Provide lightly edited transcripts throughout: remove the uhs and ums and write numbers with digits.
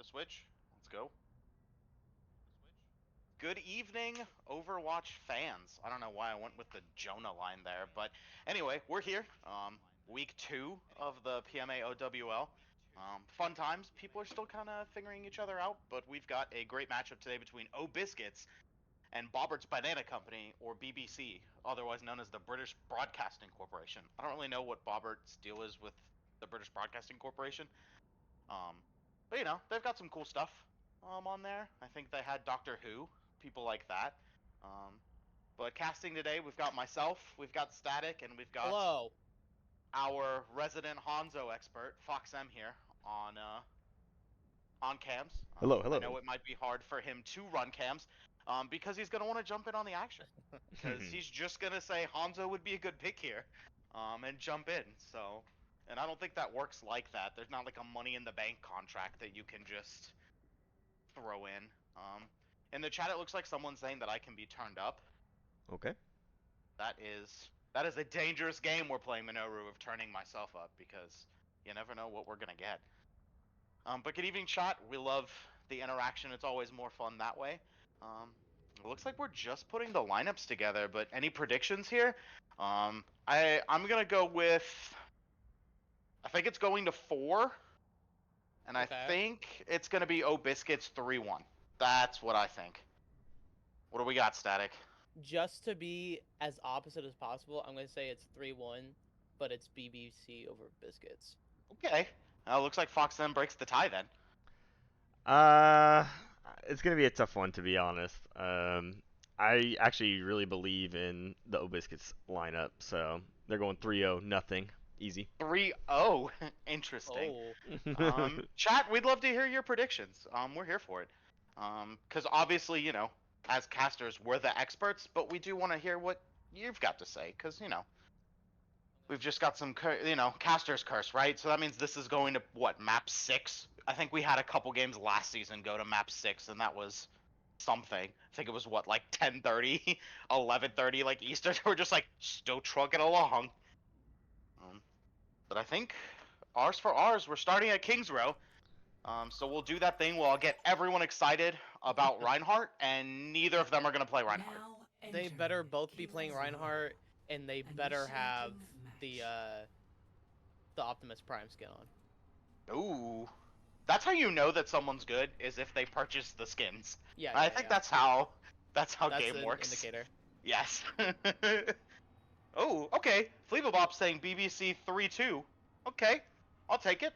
switch. Let's go. Good evening, Overwatch fans. I don't know why I went with the Jonah line there, but anyway, we're here. Week 2 of the PMAOWL. Fun times. People are still kind of figuring each other out, but we've got a great matchup today between Biscuits and Bobbert's Banana Company, or BBC, otherwise known as the British Broadcasting Corporation. I don't really know what Bobbert's deal is with the British Broadcasting Corporation. But you know, they've got some cool stuff on there. I think they had Doctor Who, people like that. But casting today, we've got myself, we've got Static, and we've got Hello. our resident Hanzo expert, Fox M, here on cams. Hello, hello. I know it might be hard for him to run cams, because he's gonna want to jump in on the action. Because he's just gonna say Hanzo would be a good pick here, and jump in. So, and I don't think that works like that. There's not like a Money in the Bank contract that you can just throw in. In the chat, it looks like someone's saying that I can be turned up. Okay. That is a dangerous game we're playing, Minoru, of turning myself up, because you never know what we're gonna get. But good evening, chat. We love the interaction. It's always more fun that way. It looks like we're just putting the lineups together, but any predictions here? I'm gonna go with, I think it's going to 4, and Okay. I think it's gonna be Biscuits 3-1. That's what I think. What do we got, Static? Just to be as opposite as possible, I'm going to say it's 3-1, but it's BBC over Biscuits. Okay. Looks like Fox then breaks the tie then. It's gonna be a tough one, to be honest. I actually really believe in the Obiscuits lineup, so they're going 3-0, nothing, easy. 3-0. Interesting. Oh. Chat, we'd love to hear your predictions. We're here for it. Because obviously, you know, as casters, we're the experts, but we do want to hear what you've got to say, because, you know, we've just got some, caster's curse, right? So that means this is going to, what, map 6? I think we had a couple games last season go to map 6, and that was something. I think it was, what, like 10:30, 11:30, like Eastern. We're just, like, still trucking along. But I think ours for ours, we're starting at King's Row. So we'll do that thing where I'll get everyone excited about Reinhardt, and neither of them are going to play Reinhardt. They better both be playing Reinhardt, and they better have the Optimus Prime skin on. Ooh. That's how you know that someone's good, is if they purchase the skins. Yeah, I think that's how that's game an works. Indicator. Yes. Oh, okay. Fleebobop saying BBC 3-2. Okay, I'll take it.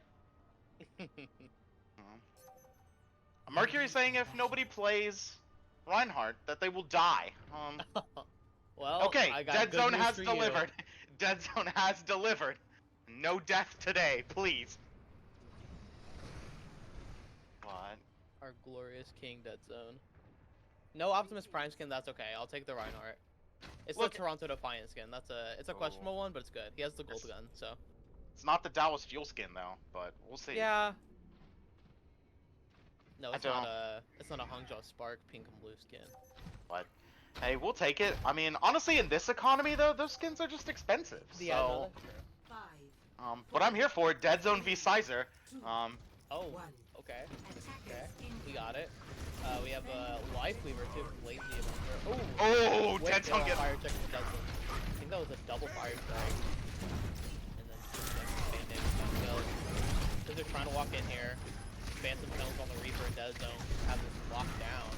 Mercury saying if nobody plays Reinhardt, that they will die. Well, okay, Dead Zone has for delivered. Dead Zone has delivered. No death today, please. What? Our glorious King Dead Zone. No Optimus Prime skin, that's okay. I'll take the Reinhardt. It's Look, the Toronto Defiant skin. It's a questionable one, but it's good. He has the gold gun, so. It's not the Dallas Fuel skin though, but we'll see. Yeah. No, it's not a Hangzhou Spark pink and blue skin. But hey, we'll take it. I mean, honestly, in this economy though, those skins are just expensive. Yeah, so, no, but I'm here for it. Dead Zone v Sizer. Oh, okay. Okay, we got it. We have a Life Weaver too, Lazy Avenger. Oh, Dead Zone gets fire check from Dead Zone. I think that was a double fire strike. And then Band-Aid go. Because they're trying to walk in here. Phantom Penals on the Reaper and Dead Zone have this locked down.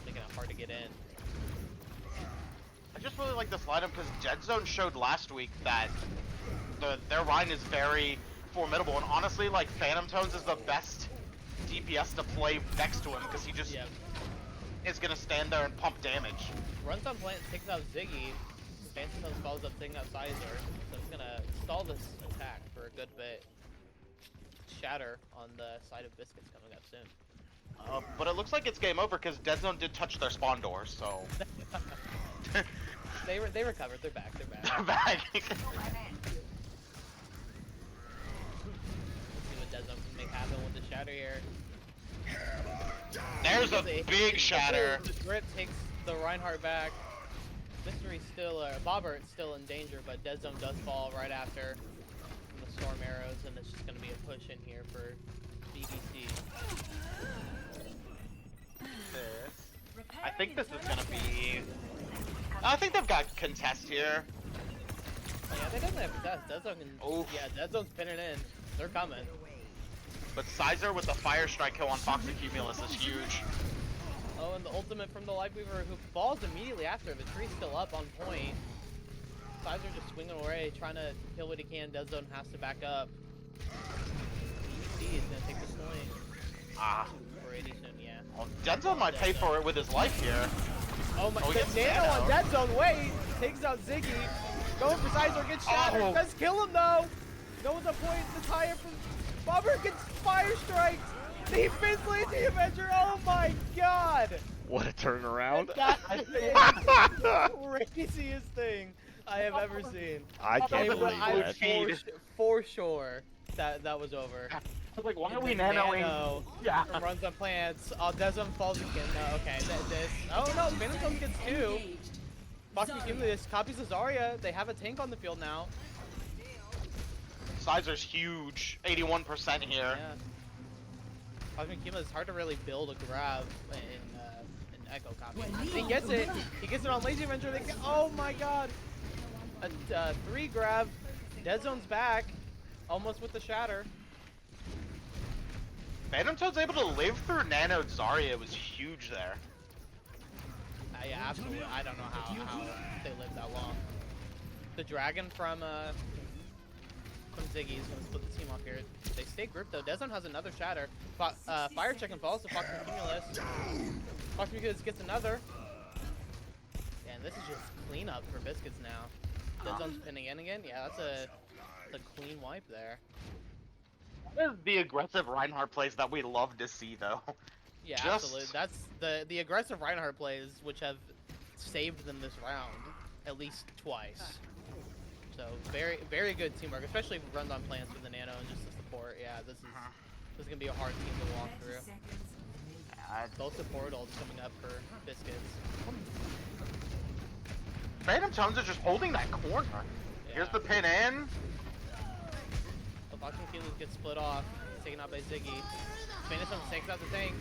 Making it hard to get in. I just really like this lineup because Dead Zone showed last week that their line is very formidable, and honestly, like, Phantom Tones is the best DPS to play next to him because he just is gonna stand there and pump damage. Runs on plant, takes out Ziggy. Phantom Tones follows up, taking out Sizer. So it's gonna stall this attack for a good bit. Shatter on the side of Biscuits coming up soon. But it looks like it's game over because Dead Zone did touch their spawn door, so. They recovered. They're back. They're back. They're back. Let's see what Dead Zone can make happen with the Shatter here. There's a big Shatter. The Grip takes the Reinhardt back. Mystery's still, Bobbert's still in danger, but Dead Zone does fall right after from the Storm Arrows, and it's just going to be a push in here for BBC. think this is gonna be. I think they've got contest here. Oh, yeah, they definitely have contest. Dead Zone can. Oof. Yeah, Dead Zone's pinning in. They're coming. But Sizer with the Fire Strike kill on Fox and Cumulus is huge. Oh, and the ultimate from the Lightweaver who falls immediately after. The tree's still up on point. Sizer just swinging away, trying to kill what he can. Dead Zone has to back up. BBC is gonna take this point. Ah. For 80 soon, yeah. Well, Dead Zone might pay for it with his life here. Oh my, Oh, he the gets nano on Nano. Dead Zone, wait! Takes out Ziggy. Going for Sizer, gets shattered. Oh. Does kill him though! Going the point, the tire from Bobber gets Fire Strikes! Defense Lazy Avenger, oh my god! What a turnaround. That is the craziest thing I have ever seen. I can't was believe I that. feed. For sure that was over. I was like, why are we The nanoing? Nano Yeah. runs on plants. Oh, Desmond falls again. No, okay, this. Oh no, Phantom Zone gets two. Fox and Cumulus copies the Zarya. They have a tank on the field now. Sizer's huge, 81% here. Yeah. Fox and Cumulus, it's hard to really build a grab in Echo copy. He gets it. He gets it on Lazy Avenger. Oh my god. A 3 grab. Dead Zone's back. Almost with the shatter. Phantom Toad's able to live through Nano Zarya. It was huge there. Yeah, absolutely. I don't know how they lived that long. The dragon from Ziggy is going to split the team off here. They stay grouped though. Dead Zone has another shatter. Fire check and falls to Fox and Cumulus. Fox and Cumulus gets another. And this is just cleanup for Biscuits now. Dead Zone's pinning in again. Yeah, that's a clean wipe there. That is the aggressive Reinhardt plays that we love to see, though. Yeah, Just- absolutely. That's the aggressive Reinhardt plays which have saved them this round at least twice. So very good teamwork, especially if it runs on plants with the Nano and just the support. Yeah, this is gonna be a hard team to walk through. Both support ults coming up for Biscuits. Phantom Tones are just holding that corner. Here's the pin in. The Fox and Cumulus gets split off, taken out by Ziggy. Phantom Tones takes out the tank.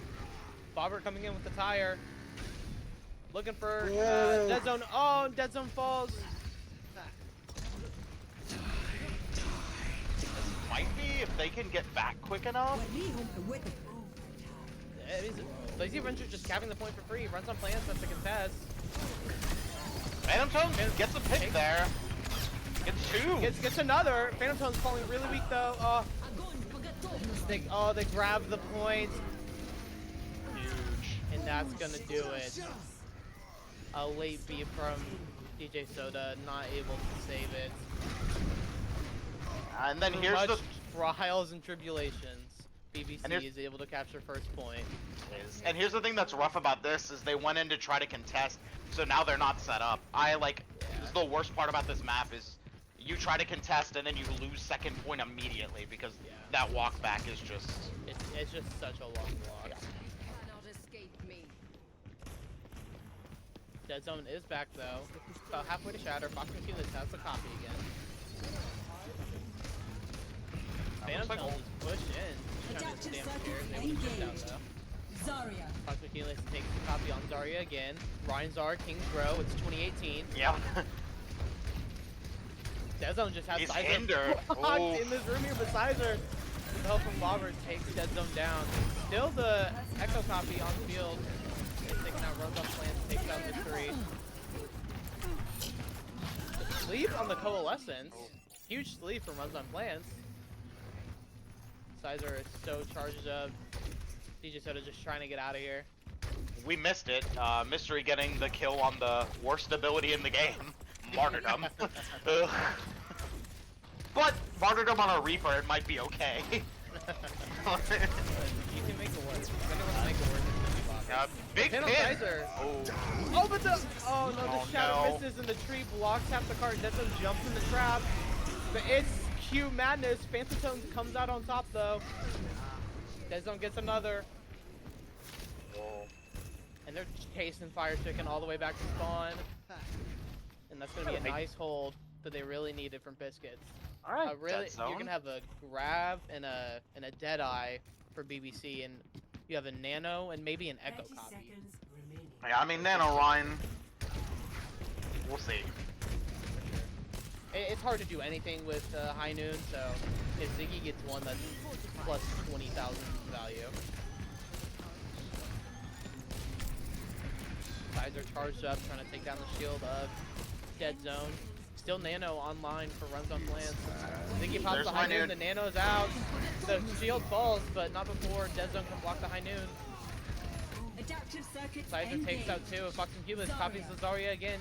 Bobber coming in with the tire. Looking for Dead Zone. Oh, Dead Zone falls. Might be if they can get back quick enough. Lazy Avenger just capping the point for free. Runs on plants, that's a contest. Phantom Tones gets a pick there. Gets two. Gets another. Phantom Tone's falling really weak though. They grab the point. Huge. And that's gonna do it. A late beat from DJ Soda, not able to save it. And then Through here's much the trials and tribulations, BBC And here's- is able to capture first point. and here's the thing that's rough about this is they went in to try to contest, so now they're not set up. This is the worst part about this map is you try to contest and then you lose second point immediately because that walk back is just It's just such a long walk. Dead Zone is back though. About halfway to shatter. Fox and Cumulus has the copy again. Phantom like Tones is pushed in. Trying to get the damage here. They would shift out though. Zarya. Fox and Cumulus takes the copy on Zarya again. Ryan Zar, King's Row. It's 2018. yeah. Dead Zone just has He's Sizer hindered. blocked Oof. in this room here, but Sizer, with the help from Bobber, takes Dead Zone down. Still the Echo copy on the field. Taking out runs off plants, takes out Mystery. Sleep on the Coalescence. Huge sleep from runs on plants. Sizer is so charged up. DJ Soda just trying to get out of here. We missed it. Mystery getting the kill on the worst ability in the game. Martyrdom. Ugh. But Martyrdom on a Reaper, it might be okay. You can make it work. If anyone can make it work, it's gonna be Bobber. Big Pin on pin. Sizer. Oh. Oh, but the oh no, the Oh, shadow no. misses and the tree blocks half the card. Dead Zone jumps in the trap. But it's Q madness. Phantom Tones comes out on top though. Dead Zone gets another. And they're chasing Fire Chicken all the way back to spawn. And that's gonna be a nice hold that they really needed from Biscuits. Alright, Really, Dead Zone. you're gonna have a grab and a Deadeye for BBC, and you have a Nano and maybe an Echo 30 copy. seconds remaining. Yeah, I mean, Nano Ryan, we'll see. It's hard to do anything with High Noon, so if Ziggy gets one, that's plus 20,000 value. Guys are charged up, trying to take down the shield of Dead Zone. Still Nano online for runs on plants. Ziggy pops the High Noon, the Nano's out. The shield falls, but not before Dead Zone can block the High Noon. Sizer takes out two. Fox and Cubis copies the Zarya again.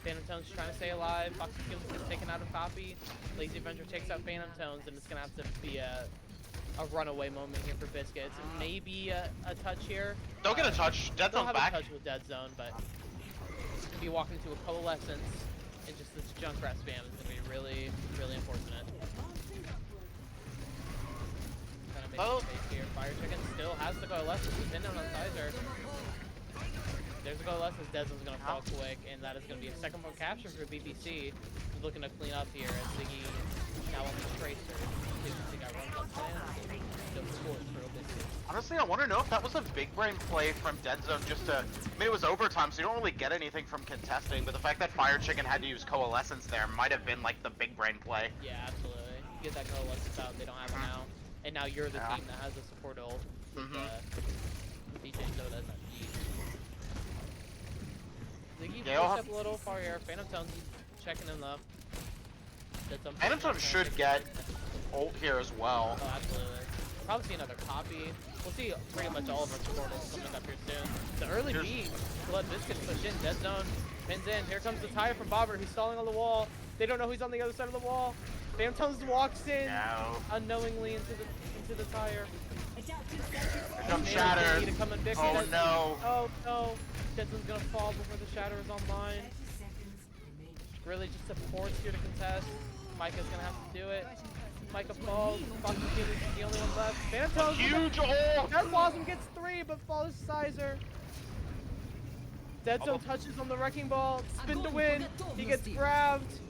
Phantom Tones trying to stay alive. Fox and Cubis gets taken out of copy. Lazy Avenger takes out Phantom Tones, and it's going to have to be a runaway moment here for Biscuits. Maybe a touch here. Don't get a touch. Dead Zone's back. Don't have a touch with Dead Zone, but going to be walking into a Coalescence, and just this Junkrat spam is going to be really, really unfortunate. Space here. Fire Chicken still has the Coalescence. He's in on Sizer. There's a Coalescence. Dead Zone's going to fall quick, and that is going to be a second point capture for BBC. He's looking to clean up here as Ziggy now on the Tracer. BBC got runs up plans. Still scores for Obiscus. Honestly, I want to know if that was a big brain play from Dead Zone just to... I mean, it was overtime, so you don't really get anything from contesting, but the fact that Fire Chicken had to use Coalescence there might have been, like, the big brain play. Yeah, absolutely. You get that Coalescence out, they don't have it now. And now you're the team that has the support ult with DJ Soda as that G. Ziggy pushed up a little far here. Phantom Tones checking him though. Phantom Tones should get ult here as well. Oh, absolutely. Probably see another copy. We'll see pretty much all of our support ults coming up here soon. The early B to let Biscuits push in. Dead Zone pins in. Here comes the tire from Bobber. He's stalling on the wall. They don't know he's on the other side of the wall. Phantom Tones walks in unknowingly into the tire. Here comes Shatter. Oh no. Oh no. Deadzone's gonna fall before the Shatter is online. Really just a force here to contest. Micah's gonna have to do it. Micah falls. Fucking Kid is the only one left. Phantom Tones. Huge ult. Dark Blossom gets 3 but falls Sizer. Dead Zone touches on the Wrecking Ball. Spin to win. He gets grabbed.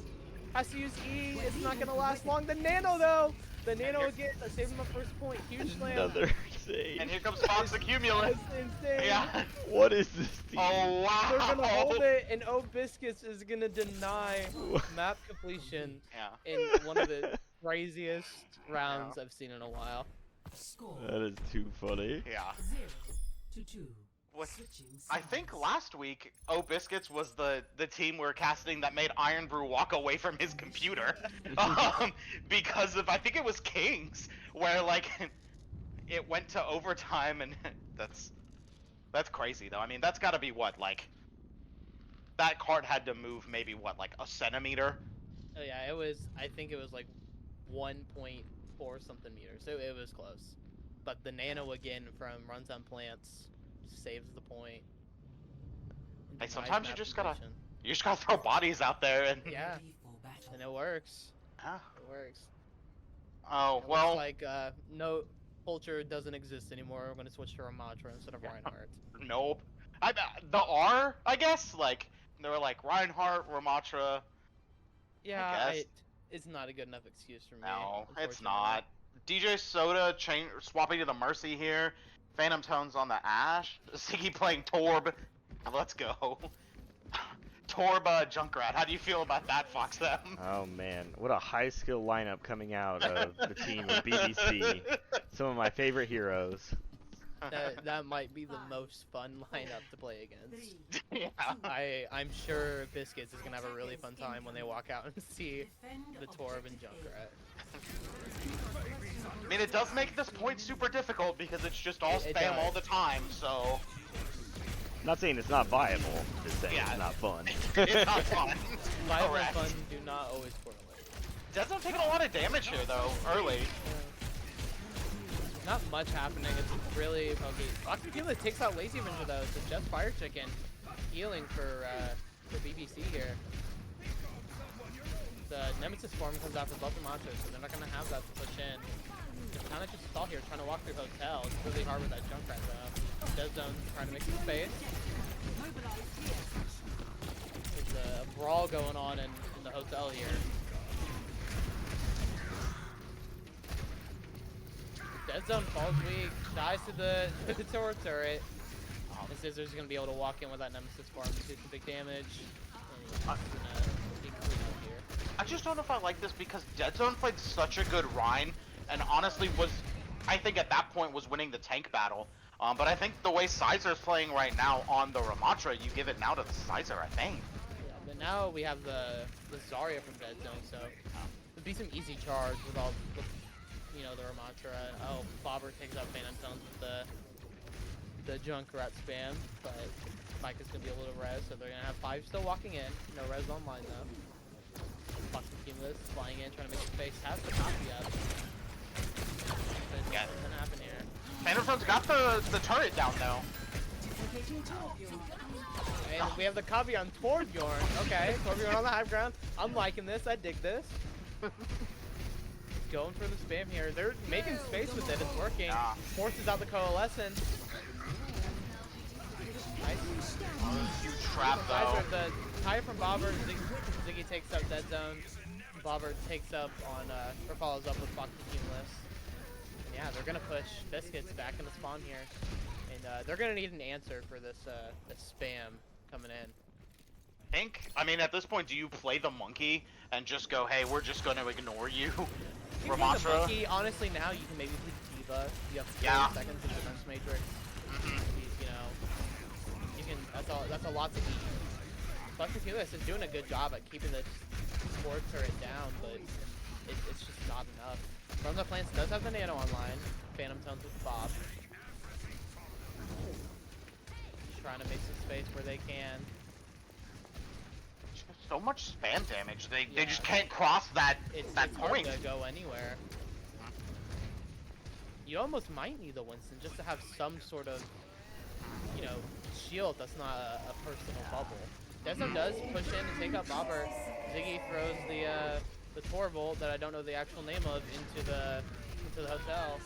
Has to use E. It's not gonna last long. The Nano though. The Nano again. Saving the first point. Huge slam. Another save. And here comes Fox Accumulate. That's insane. Yeah. What is this team? Oh wow. They're gonna hold it, and Obiscus is gonna deny map completion in one of the craziest rounds I've seen in a while. That is too funny. Yeah. I think last week, Biscuits was the team we're casting that made Iron Brew walk away from his computer. Because of, I think it was Kings, where like, it went to overtime and that's crazy though. I mean, that's gotta be what, like, that card had to move maybe what, like a centimeter? Oh yeah, it was, I think it was like 1.4 something meters, so it was close. But the Nano again from Runs on Plants saves the point. Hey, sometimes you just gotta throw bodies out there and and it works. Yeah. It works. Oh it well. Like no, Vulture doesn't exist anymore. We're gonna switch to Ramatra instead of Reinhardt. Nope. The R, I guess. Like they were like Reinhardt, Ramatra. Yeah, it's not a good enough excuse for me. No, it's not. DJ Soda swapping to the Mercy here. Phantom Tones on the Ashe. Ziggy playing Torb. Let's go. Torb Junkrat. How do you feel about that, Fox them? Oh man, what a high skill lineup coming out of the team of BBC. Some of my favorite heroes. That might be the most fun lineup to play against. Yeah. I'm sure Biscuits is gonna have a really fun time when they walk out and see the Torb and Junkrat. I mean, it does make this point super difficult because it's just all spam all the time, so... Not saying it's not viable, just saying it's not fun. It's not fun. Viable and fun do not always correlate. Dead Zone taking a lot of damage here, though, early. Not much happening, it's really pokey. Aquila takes out Lazy Avenger though, so just Fire Chicken healing for BBC here. The Nemesis form comes out for both the Machos, so they're not going to have that to push in. They're kind of just stall here, trying to walk through Hotel. It's really hard with that Junkrat though. Dead Zone trying to make some space. There's a brawl going on in the Hotel here. Dead Zone falls weak, dies to the turret. And Scissor's gonna be able to walk in with that Nemesis farm and do some big damage. And he's gonna be clean up here. I just don't know if I like this because Dead Zone played such a good Rhine, and honestly was, I think at that point was winning the tank battle. But I think the way Sizer's playing right now on the Ramatra, you give it now to the Sizer, I think. Yeah, but now we have the Zarya from Dead Zone, so it'd be some easy charge with all the, you know, the Ramatra. Oh, Bobber takes out Phantom Tones with the Junkrat spam, but Mike is gonna be a little res, so they're gonna have 5 still walking in. No res online though. Fucking Cumulus flying in, trying to make space. Has the copy up. What's gonna happen here? Phantom Tones got the turret down though. And we have the copy on Torbjorn. Okay, Torbjorn on the high ground. I'm liking this. I dig this. Going for the spam here. They're making space with it. It's working. Yeah. Forces out the Coalescence. Nice. Huge trap though. Sizer, the tie from Bobber. Ziggy takes up Dead Zone. Bobber takes up on, or follows up with Fox Cumulus. And yeah, they're gonna push Biscuits back in the spawn here. And they're gonna need an answer for this spam coming in. I mean, at this point, do you play the monkey and just go, hey, we're just gonna ignore you? You can play the monkey. Honestly, now you can maybe play Diva. You have 30 seconds in Defense Matrix. You know, you can. That's a lot to eat. Fox Cumulus is doing a good job at keeping the core turret down, but it's just not enough. From the Plants does have the Nano online. Phantom Tones with Bob. Trying to make some space where they can. So much spam damage. They just can't cross that It's point. hard to go anywhere. You almost might need the Winston just to have some sort of, you know, shield that's not a personal bubble. Desmond does push in and take out Bobber. Ziggy throws the Torvolt that I don't know the actual name of into the hotel.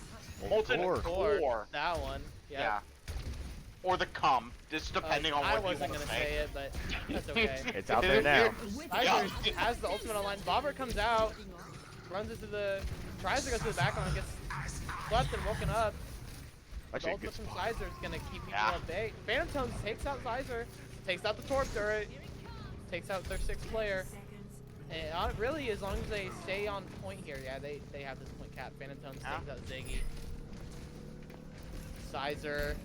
Molten Core. Core. That one. Yeah. Or the cum, just depending on I what you wasn't want to gonna say it, but that's okay. It's out there now. Sizer has the ultimate online. Bobber comes out, runs into tries to go to the back line, gets slept and woken up. The Actually, ultimate good from spot. Sizer is gonna keep people at bay. Phantom Tones takes out Sizer, takes out the Torp turret, takes out their 6th player. And really, as long as they stay on point here, yeah, they have this point cap. Phantom Tones takes out Ziggy. Sizer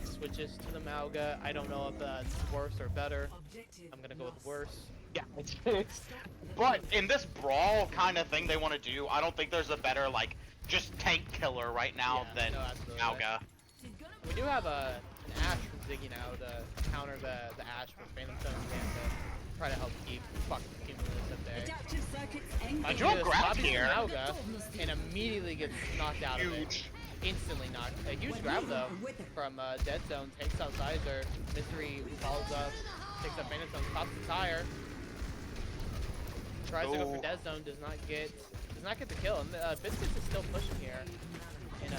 switches to the Mauga. I don't know if that's worse or better. I'm gonna go with worse. Yeah. But in this brawl kind of thing they want to do, I don't think there's a better, like, just tank killer right now than Mauga. We do have an Ashe from Ziggy now to counter the Ashe for Phantom Tones and to try to help keep fucking Cumulus at bay. I drew a grab here. Mauga and immediately gets knocked out of it. Huge. Instantly knocked. A huge grab though from Dead Zone, takes out Sizer. Mystery follows up, takes up Phantom Zone, pops the tire. Tries to go for Dead Zone, does not get the kill. And Biscuits is still pushing here. And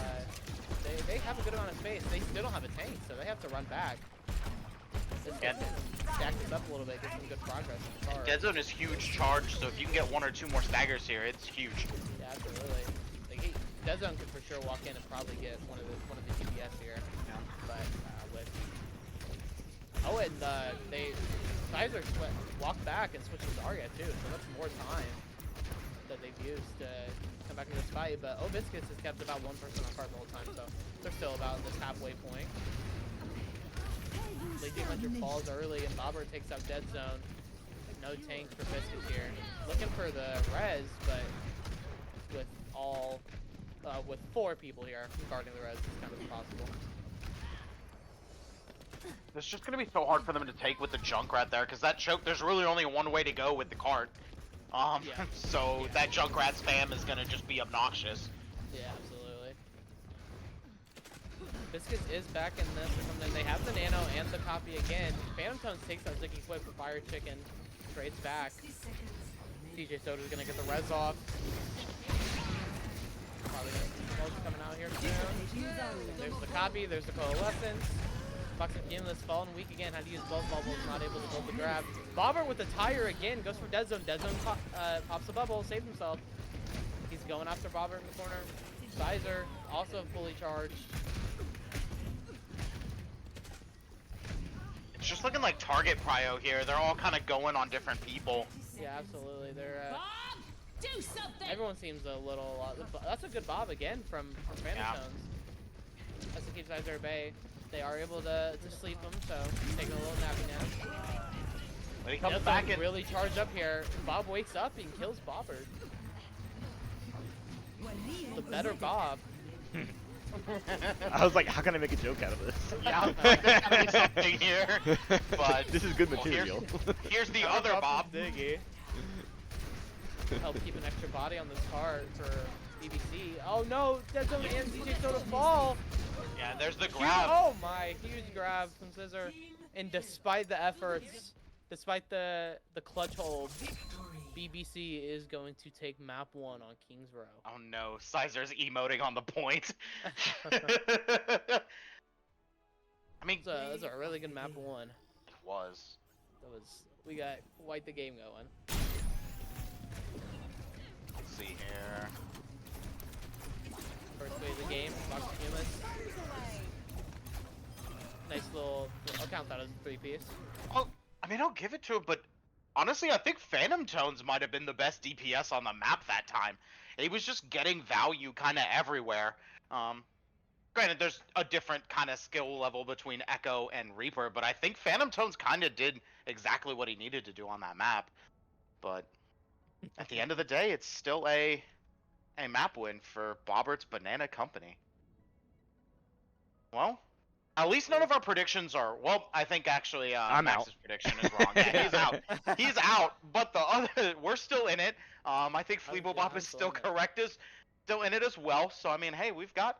they have a good amount of space. They still don't have a tank, so they have to run back. Stack this up a little bit, get some good progress in the car. Dead Zone is huge charge, so if you can get 1 or 2 more staggers here, it's huge. Yeah, absolutely. Dead Zone could for sure walk in and probably get one of the TPS here. Yeah. But with Sizer walked back and switched to Zarya too, so that's more time that they've used to come back into this fight. But Biscuits has kept about 1 person on card the whole time, so they're still about this halfway point. Lady Hunter falls early and Bobber takes out Dead Zone. No tank for Biscuits here. Looking for the res, but with 4 people here guarding the res, it's kind of impossible. It's just gonna be so hard for them to take with the Junkrat there, because that choke, there's really only one way to go with the cart. So that Junkrat spam is gonna just be obnoxious. Yeah, absolutely. Biscuits is back in this or something. They have the Nano and the copy again. Phantom Tones takes out Ziggy quick for Fire Chicken. Trades back. TJ Soda's gonna get the res off. Probably gonna see smoke coming out here soon. There's the copy, there's the Coalescence. Fox and Cumulus falling weak again. Had to use both bubbles, not able to hold the grab. Bobber with the tire again, goes for Dead Zone. Dead Zone pops the bubble, saves himself. He's going after Bobber in the corner. Sizer, also fully charged. It's just looking like target prio here. They're all kind of going on different people. Yeah, absolutely. They're Bob, do something. everyone seems a little. That's a good Bob again from Phantom Yeah. Tones. That's what keeps Isaiah Bay. They are able to sleep him, so taking a little nappy nap. But he comes Dead back Zone and really charged up here. Bob wakes up and kills Bobbert. The better Bob. I was like, how can I make a joke out of this? yeah, there's gotta be something here. But this is good well, material. here's the other Bob. Diggy. Help keep an extra body on this card for BBC. Oh no, Dead Zone and CJ Soda fall. Yeah, there's the Huge, grab. oh my, huge grab from Scissor. And despite the efforts, despite the clutch hold, BBC is going to take map 1 on Kings Row. Oh no, Sizer's emoting on the point. I mean, That's a really good map 1. it was. We got quite the game going. Let's see here. First play of the game, Box of Humus. Nice little, I'll count that as a 3-piece. Oh, I mean, I'll give it to him, but honestly, I think Phantom Tones might have been the best DPS on the map that time. He was just getting value kind of everywhere. Granted, there's a different kind of skill level between Echo and Reaper, but I think Phantom Tones kind of did exactly what he needed to do on that map. But at the end of the day, it's still a map win for Bobbert's Banana Company. Well, at least none of our predictions are. Well, I think actually I'm Max's out. prediction is wrong. Yeah, he's out. He's out. But the other, we're still in it. I think I'm Fleeblebop is still still in it. correct, is still in it as well. So I mean, hey, we've got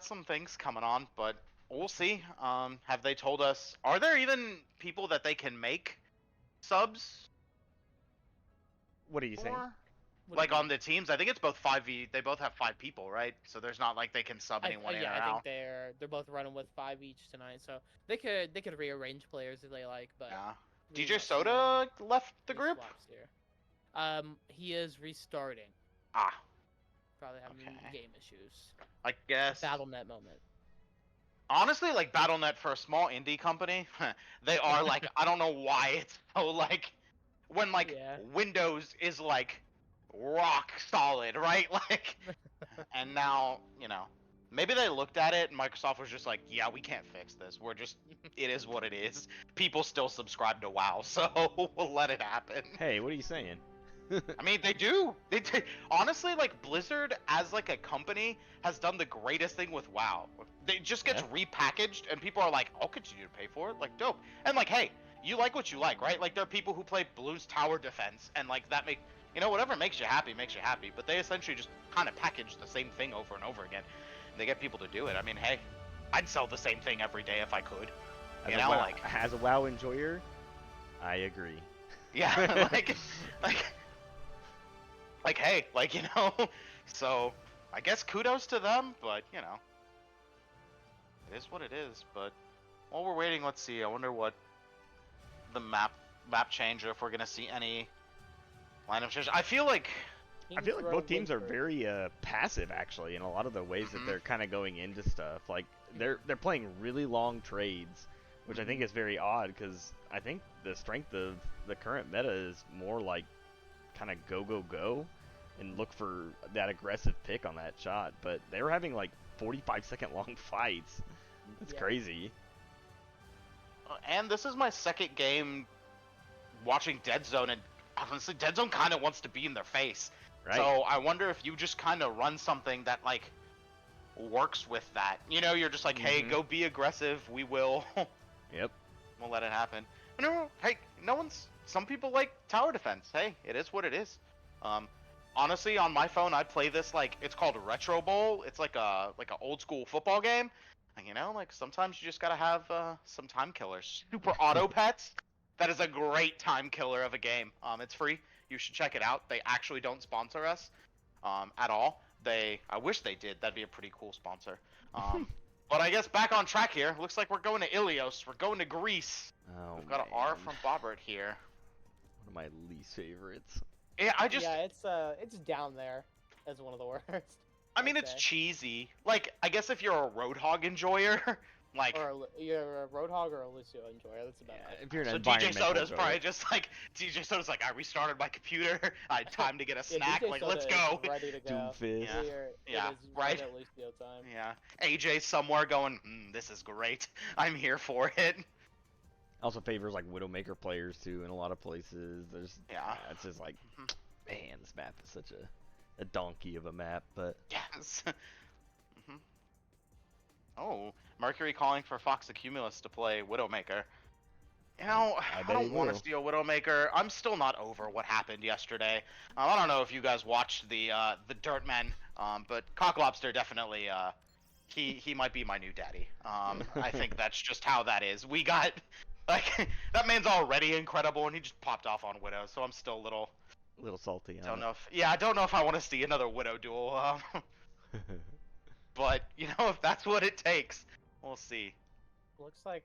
some things coming on, but we'll see. Have they told us? Are there even people that they can make subs What are you saying? for? What do you Like on the teams, I think it's both 5v. They both have 5 people, right? So there's not like they can sub anyone in or I out. think they're both running with 5 each tonight, so they could rearrange players if they like, but Yeah. we DJ will see Soda left the any group. swaps here. He is restarting. Ah, Probably having Okay. game issues. I guess. BattleNet moment. Honestly, like BattleNet for a small indie company, they are like I don't know why it's so like when like Yeah. Windows is like rock solid, right? Like, and now maybe they looked at it and Microsoft was just like, yeah, we can't fix this. We're just it is what it is. People still subscribe to WoW, so we'll let it happen. Hey, what are you saying? I mean, they do. They honestly, like Blizzard as like a company has done the greatest thing with WoW. It just gets repackaged, and people are like, "I'll continue to pay for it." Like, dope. And like, hey, you like what you like, right? Like, there are people who play Bloons Tower Defense, and like that whatever makes you happy makes you happy. But they essentially just kind of package the same thing over and over again. And they get people to do it. I mean, hey, I'd sell the same thing every day if I could. As a WoW enjoyer, I agree. Yeah, like, hey, so I guess kudos to them, but it is what it is. But while we're waiting, let's see. I wonder what the map change, or if we're gonna see any lineup change. I feel like both teams are very passive actually in a lot of the ways that they're kind of going into stuff. Like they're playing really long trades, which I think is very odd because I think the strength of the current meta is more like kind of go and look for that aggressive pick on that shot. But they were having like 45-second long fights. It's crazy. And this is my second game watching Dead Zone, and honestly, Dead Zone kind of wants to be in their face. Right. So I wonder if you just kind of run something that like works with that. You're just like, hey, go be aggressive. We will. Yep. We'll let it happen. No, hey, some people like tower defense. Hey, it is what it is. Honestly, on my phone, I play this like it's called Retro Bowl. It's like a old school football game. And like sometimes you just gotta have some time killers. Super Auto Pets. That is a great time killer of a game. It's free. You should check it out. They actually don't sponsor us at all. I wish they did. That'd be a pretty cool sponsor. But I guess back on track here. Looks like we're going to Ilios. We're going to Greece. Oh, We've got an R from Bobbert here. One of my least favorites. Yeah, Yeah, it's down there as one of the worst. I mean, I'd it's say. cheesy. Like, I guess if you're a Roadhog enjoyer, like, Or you're a Roadhog or a Lucio enjoyer. That's about Yeah, it. if you're an so DJ environmental Soda's goat. probably just like, DJ Soda's like, I restarted my computer. I had time to get a Yeah, snack. DJ Like, Soda let's is go. ready to go. Doomfist. Yeah. Yeah, It is right. at Lucio time. Yeah. AJ somewhere going, this is great. I'm here for it. Also favors like Widowmaker players too in a lot of places. There's Yeah. it's just like, Mhm. man, this map is such a donkey of a map, but Yes. Mhm. Oh, Mercury calling for Fox Accumulus to play Widowmaker. You know, I I bet he don't want to will. steal Widowmaker. I'm still not over what happened yesterday. I don't know if you guys watched the Dirtmen, but Cocklobster definitely he might be my new daddy. I think that's just how that is. We got like that man's already incredible, and he just popped off on Widow, so I'm still a little salty on don't know if I don't know if I want to see another Widow duel. it. But you know, if that's what it takes, we'll see. Looks like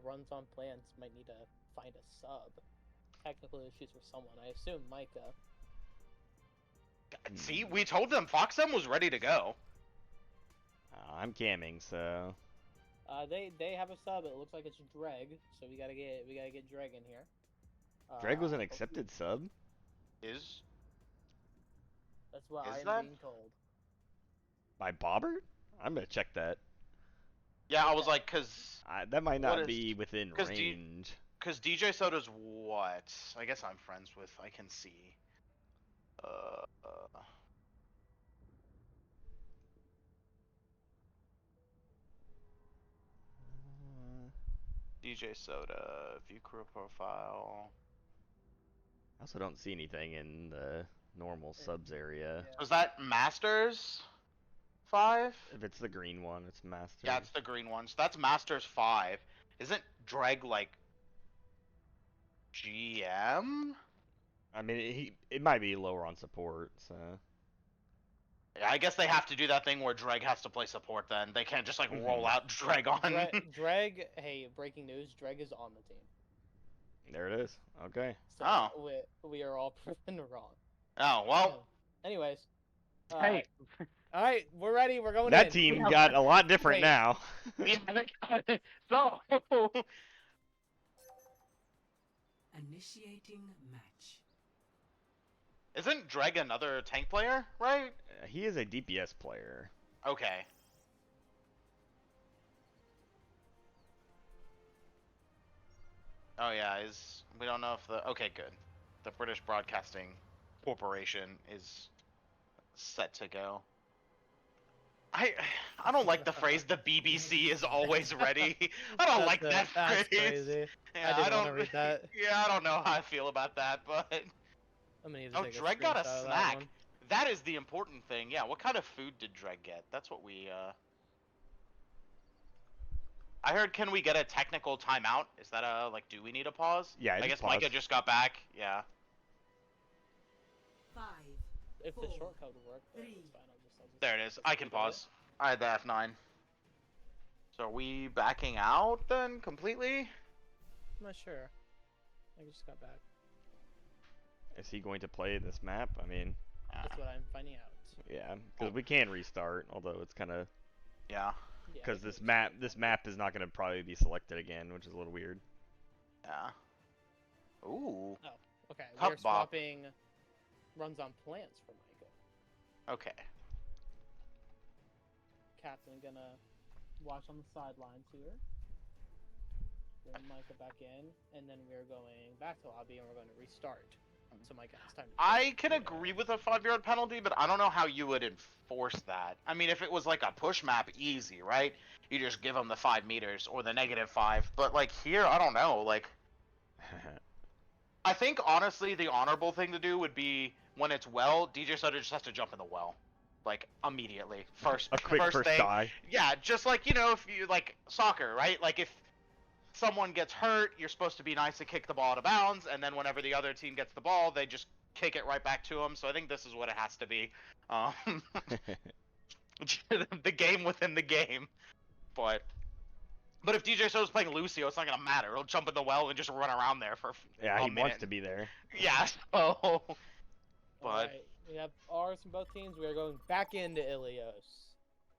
Runs on Plants might need to find a sub. Technical issues for someone. I assume Micah. See, we told them Foxem was ready to go. I'm camming, so They have a sub. It looks like it's Dreg, so we gotta get Dreg in here. Dreg was an hopefully- accepted sub. Is That's what Is I am that? being told. By Bobbert? I'm gonna check that. yeah, I was like, That might What not is- be within 'cause do you- range. cause DJ Soda's what? I guess I'm friends with. I can see. DJ Soda view crew profile. I also don't see anything in the normal subs area. Was that Masters 5? If it's the green one, it's master. Yeah, it's the green one. So that's Masters 5. Isn't Dreg like GM? I mean, it might be lower on support, so. Yeah, I guess they have to do that thing where Dreg has to play support then. They can't just like roll out Dreg on. Dreg, hey, breaking news, Dreg is on the team. There it is. Okay. So Oh. we are all proven wrong. Oh, well. Anyways. Hey. Alright, we're ready, we're going That in. team got a lot different Wait. now. Yeah, so. Initiating match. Isn't Dreg another tank player, right? He is a DPS player. Okay. Oh yeah, we don't know if okay, good. The British Broadcasting Corporation is set to go. I don't like the phrase the BBC is always ready. I don't like that That's phrase. crazy. Yeah, I didn't don't want to read that. Yeah, I don't know how I feel about that, but I'm gonna need to oh, take Dreg got a screenshot of that snack. one. That is the important thing. Yeah, what kind of food did Dreg get? That's what we I heard, can we get a technical timeout? Is that like, do we need a pause? Yeah, I just guess pause. Micah just got back. Yeah. 5, If the 4, shortcut would work, but 3, it's fine. I'll just There it is. I can keep it. pause. I had the F9. So are we backing out then completely? I'm not sure. I just got back. Is he going to play this map? I mean, That's what I'm finding out. yeah, because we can restart, although it's kind of Yeah. Yeah, because we this can map is not going to probably be selected again, which is a little weird. Yeah. Ooh. Okay, Cup we're bop. swapping runs on plants for Micah. Okay. Captain gonna watch on the sidelines here. Bring Micah back in, and then we're going back to lobby, and we're going to restart. So Micah, it's time to I can agree with a 5-yard penalty, but I don't know how you would enforce that. I mean, if it was like a push map, easy, right? You just give them the 5 meters or the -5. But like here, I don't know. Like, I think honestly, the honorable thing to do would be when it's well, DJ Soda just has to jump in the well, like immediately. A quick first thing. die. Yeah, just like, you know, if you like soccer, right? Like if someone gets hurt, you're supposed to be nice to kick the ball out of bounds, and then whenever the other team gets the ball, they just kick it right back to them. So I think this is what it has to be. The game within the game. But if DJ Soda's playing Lucio, it's not gonna matter. He'll jump in the well and just run around there for Yeah, a he minute. wants to be there. Yeah, so. But Alright, We have R's from both teams. We are going back into Ilios.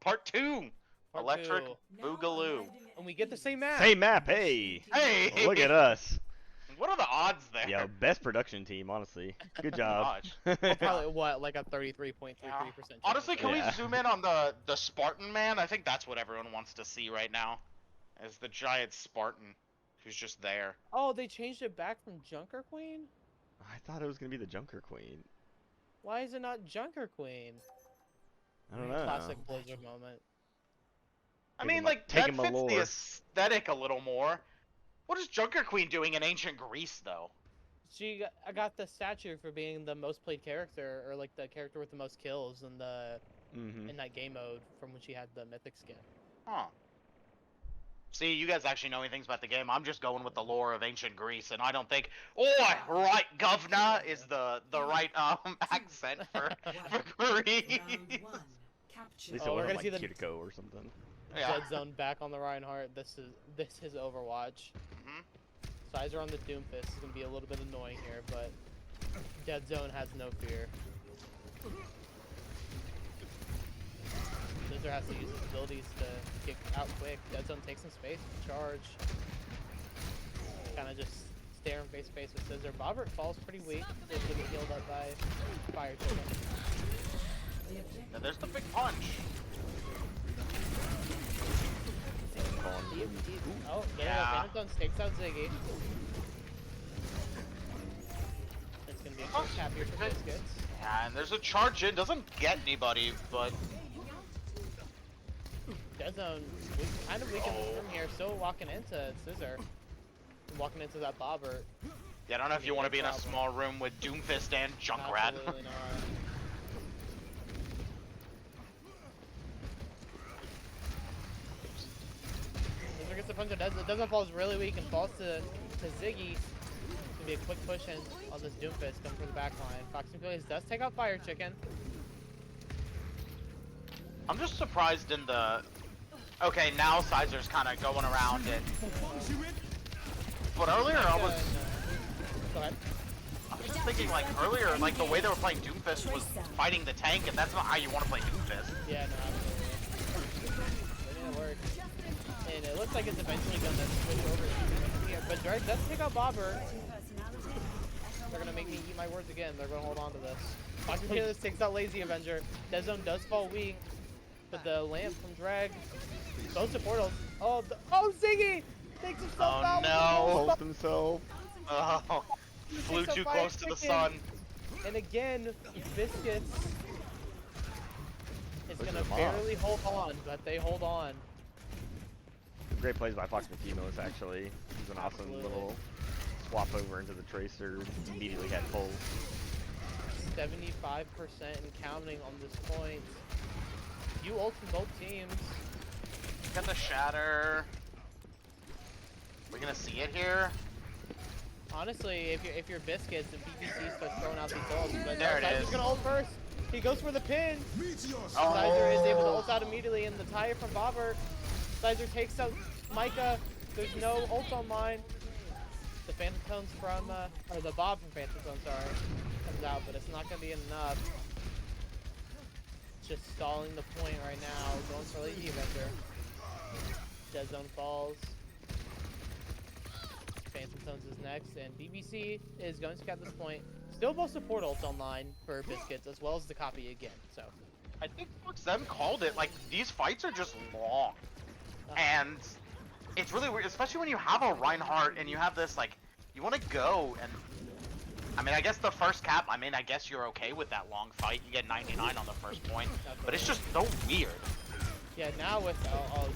Part 2. Part Electric 2. Boogaloo. And we get the same map. Same map, hey! Hey! Well, look at us. What are the odds there? Yo, best production team, honestly. Good job. Probably what, like a 33.33% chance. Honestly, can Yeah. we zoom in on the Spartan man? I think that's what everyone wants to see right now. Is the giant Spartan who's just there. Oh, they changed it back from Junker Queen? I thought it was gonna be the Junker Queen. Why is it not Junker Queen? I don't know. Classic Blizzard moment. I mean, Taking like, taking that my fits the lore. aesthetic a little more. What is Junker Queen doing in ancient Greece, though? I got the statue for being the most played character, or like the character with the most kills in the in that game mode from when she had the mythic skin. Huh. See, you guys actually know anything about the game. I'm just going with the lore of ancient Greece, and I don't think, oh, right, governor is the right accent for Greece. At least Oh, it we're wasn't gonna like see the Kiriko or something. Yeah. Dead Zone back on the Reinhardt. This is Overwatch. Mhm. Sizer on the Doomfist is gonna be a little bit annoying here, but Dead Zone has no fear. Scissor has to use his abilities to get out quick. Dead Zone takes some space to charge. Kind of just staring face to face with Scissor. Bobbert falls pretty weak. Able to get healed up by Fire Chicken. Yeah, there's the big punch. Oh, Yeah. Phantom Zone stakes out Ziggy. It's gonna be a quick tap here for Biscuits. Yeah, and there's a charge in. Doesn't get anybody, but Dead Zone kind of weak in the room here. Still walking into Scissor. Walking into that Bobbert. yeah, I don't know if you want to be in a small room with Doomfist and Junkrat. Absolutely not. Scissor gets the punch of Dead Zone. Dead Zone falls really weak and falls to Ziggy. It's gonna be a quick push in on this Doomfist coming from the back line. Fox and Phillies does take out Fire Chicken. I'm just surprised in the. Okay, now Sizer's kind of going around it. But earlier I was Go ahead. just thinking, like, earlier, like, the way they were playing Doomfist was fighting the tank, and that's not how you want to play Doomfist. Yeah, no, absolutely. It didn't work. And it looks like it's eventually going to switch over here. But Drake does pick up Bobber. They're going to make me eat my words again. They're going to hold on to this. Foxy Fearless takes out Lazy Avenger. Dead Zone does fall weak. But the lamp from Drag goes to portals. Oh, Ziggy! Takes himself out. no. Holds himself. Oh, flew Takes too a Fire close to the Chicken. sun. And again, Biscuits is Pushing going to them off. barely hold on, but they hold on. Great plays by Fox Matimos, actually. He's an awesome Absolutely. little swap over into the Tracer. Immediately had full. 75% and counting on this point. You ult from both teams. Got the shatter. We're gonna see it here. Honestly, if you're Biscuits and PPC starts throwing out these ults, but There it Sizer's is. gonna ult first. He goes for the pin. Oh. Sizer is able to ult out immediately, and the tire from Bobber. Sizer takes out Micah. There's no ult on mine. The Phantom Tones from, or the Bob from Phantom Tone, sorry, comes out, but it's not gonna be enough. Just stalling the point right now, going for Lazy Avenger. Dead Zone falls. Phantom Tones is next, and BBC is going to scout this point. Still both support ults online for Biscuits, as well as the copy again, so. I think Fox them called it. Like, these fights are just long. And it's really weird, especially when you have a Reinhardt and you have this, like, you want to go and. I mean, I guess the first cap, I mean, I guess you're okay with that long fight. You get 99 on the first point. But it's just so weird. Yeah, now with,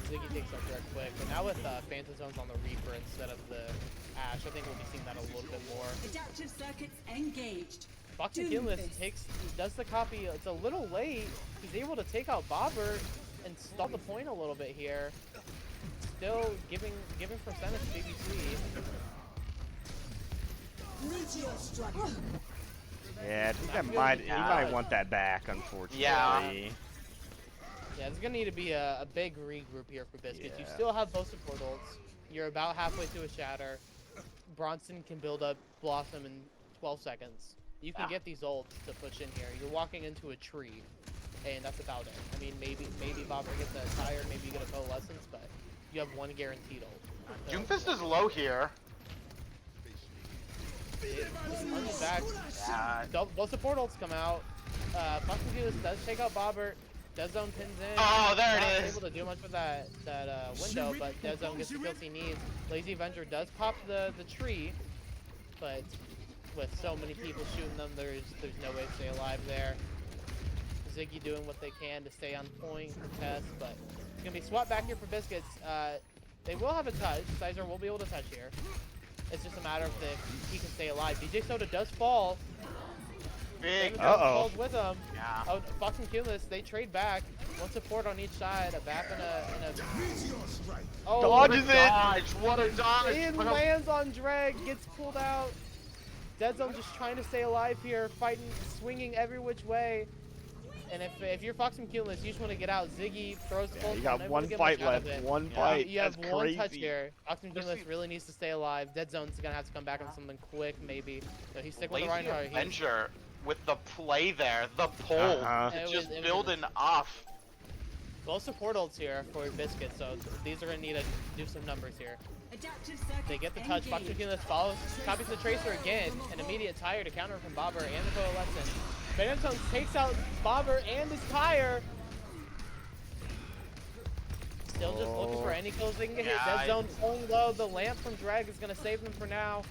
Ziggy takes up direct quick, but now with Phantom Zones on the Reaper instead of the Ashe, I think we'll be seeing that a little bit more. Adaptive circuits engaged. Foxy Fearless does the copy, it's a little late. He's able to take out Bobber and stall the point a little bit here. Still giving percentage to BBC. Meteor strike. Yeah, I think Not that might, good. he might want that back, unfortunately. Yeah. Yeah, there's gonna need to be a big regroup here for Biscuits. You Yeah. still have both support ults. You're about halfway to a shatter. Bronson can build up Blossom in 12 seconds. You can get these ults to push in here. You're walking into a tree, and that's about it. I mean, maybe Bobber gets a tire, maybe you get a coalescence, but you have one guaranteed ult. Doomfist is low here. On the back, both support ults come out. Fox does take out Bobbert. Dead Zone pins in. Oh, there Not it is. able to do much with that window, but Dead Zone gets the kills he needs. Lazy Avenger does pop the tree, but with so many people shooting them, there's no way to stay alive there. Ziggy doing what they can to stay on point, contest, but it's gonna be swapped back here for Biscuits. They will have a touch. Sizer will be able to touch here. It's just a matter of if he can stay alive. DJ Soda does fall. Big. Falls with him. Yeah. Oh, Fox and Cumulus, they trade back. One support on each side. A BAP and a... Oh, Dodges it! Dodge. What a dodge! Ian lands on Dreg, gets pulled out. Dead Zone just trying to stay alive here, fighting, swinging every which way. And if you're Fox and Cumulus, you just want to get out. Ziggy throws the You got one fight left. One fight. You have That's one crazy. touch here. Fox and Cumulus really needs to stay alive. Dead Zone's gonna have to come back on something quick, maybe. So he's sticking with the Lazy Reinhardt. Avenger with the play there, the pull, It just was building off. Both support ults here for Biscuit, so these are gonna need to do some numbers here. Adaptive circuits They get the touch. Fox and engaged. Cumulus follows, copies the Tracer again. An immediate tire to counter from Bobber and the Coalescent. Phantom takes out Bobber and his tire. Still just looking for any kills they can get hit. Yeah, Dead Zone pulling low. The lamp from Drag is going to save them for now.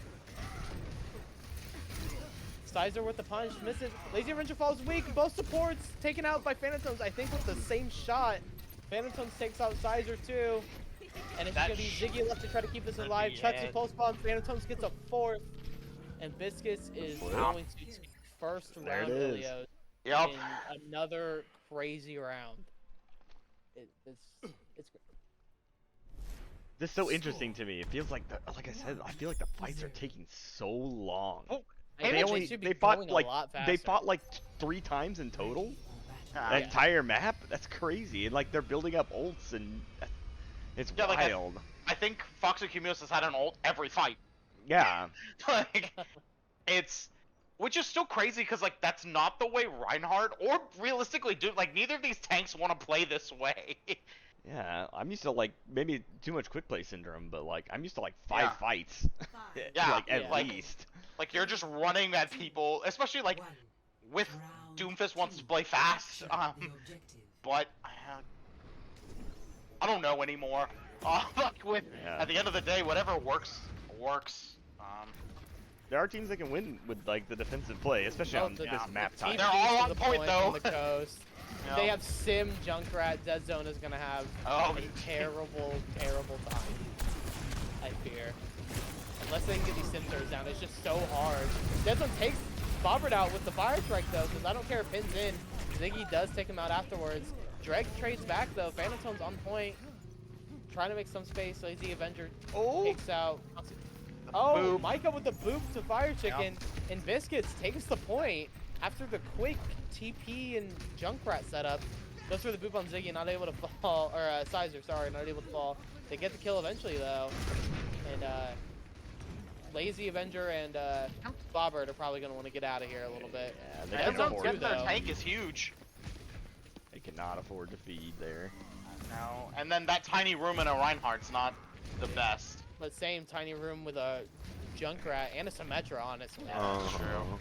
Sizer with the punch. Misses. Lazy Avenger falls weak. Both supports taken out by Phantoms. I think with the same shot. Phantoms takes out Sizer too. And it's going to be Ziggy left to try to keep this alive. Chutsy pulse bomb. Phantoms gets a fourth. And Biscuits is going to take first There round it is. Ilios Yep. in another crazy round. It's great. This is so interesting to me. It feels like like I said, I feel like the fights are taking so long. Oh, They fought like 3 times in total. That entire map. That's crazy. And like they're building up ults and it's wild. I think Fox and Cumulus has had an ult every fight. Yeah. Like, which is still crazy because like that's not the way Reinhardt or realistically like neither of these tanks want to play this way. Yeah, I'm used to like maybe too much quick play syndrome, but like I'm used to like 5 fights. Yeah, like at like- least. Like you're just running at people, especially like with Doomfist wants to play fast. But I don't know anymore. Like at the end of the day, whatever works works. There are teams that can win with like the defensive play, especially on this map type. They're all on the point, though. On the coast. They have Sim, Junkrat, Dead Zone is gonna have a terrible, terrible time. I fear. Unless they can get these Sim turrets down, it's just so hard. Dead Zone takes Bobbert out with the Fire Strike though, because I don't care if pins in. Ziggy does take him out afterwards. Dreg trades back though. Phantom's on point. Trying to make some space. Lazy Avenger takes out. Oh, Micah with the boop to Fire Chicken. And Biscuits takes the point after the quick TP and Junkrat setup. Goes for the boop on Ziggy, not able to fall. Or Sizer, sorry, not able to fall. They get the kill eventually though. And Lazy Avenger and Bobbert are probably going to want to get out of here a little bit. Yeah, Dead Zone's getting their tank is huge. They cannot afford to feed there. No, and then that tiny room in a Reinhardt's not the best. But same tiny room with a Junkrat and a Symmetra, honestly. True.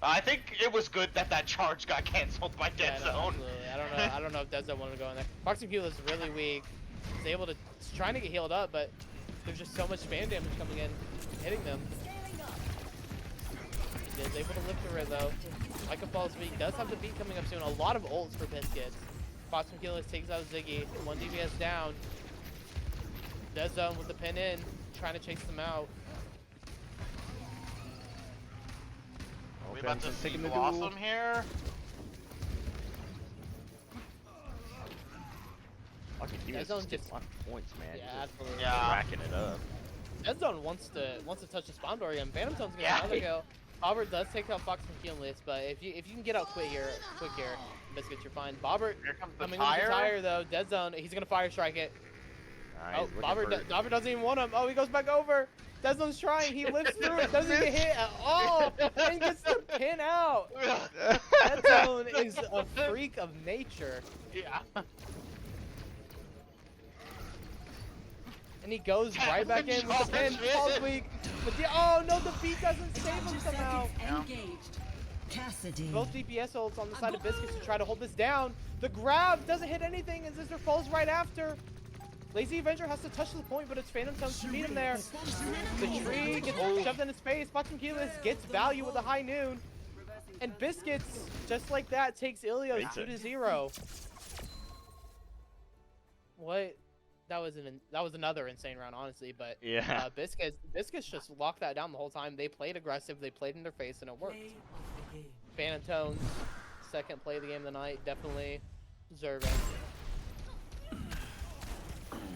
I think it was good that that charge got canceled by Dead Zone. Absolutely. I don't know if Dead Zone wanted to go in there. Fox and is really weak. He's able to, he's trying to get healed up, but there's just so much spam damage coming in, hitting them. He is able to lift the red though. Micah falls beat, does have the beat coming up soon. A lot of ults for Biscuits. Fox and takes out Ziggy. 1 DPS down. Dead Zone with the pin in, trying to chase them out. Are we about to see Blossom here? Dead Zone's just a lot of points, man. Yeah, absolutely. Yeah. Racking it up. Dead Zone wants to touch the spawn door again. Phantom Zone's gonna get another kill. Bobbert does take out Fox and Keelan List, but if you can get out quick here, Biscuits, you're fine. Bobbert coming in with the tire though. Dead Zone, he's gonna fire strike it. He's Oh, looking for- Bobber doesn't even want him. Oh, he goes back over. Deadzone's trying. He lives through it. Doesn't get hit at all. And gets the pin out. Deadzone is a freak of nature. Yeah. And he goes right back in with the pin. Falls weak. But oh no, the beat doesn't save him 30 somehow. seconds engaged. Cassidy. Both DPS ults on the side of Biscuits to try to hold this down. The grab doesn't hit anything and Zizzler falls right after. Lazy Avenger has to touch the point, but it's Phantom Tones to meet him there. The tree gets shoved in his face. Pachimkilis gets value with a high noon. And Biscuits, just like that, takes Ilios 2-0. What? That was another insane round, honestly. But yeah, Biscuits just locked that down the whole time. They played aggressive. They played in their face, and it worked. Phantom Tones, second play of the game of the night, definitely deserving.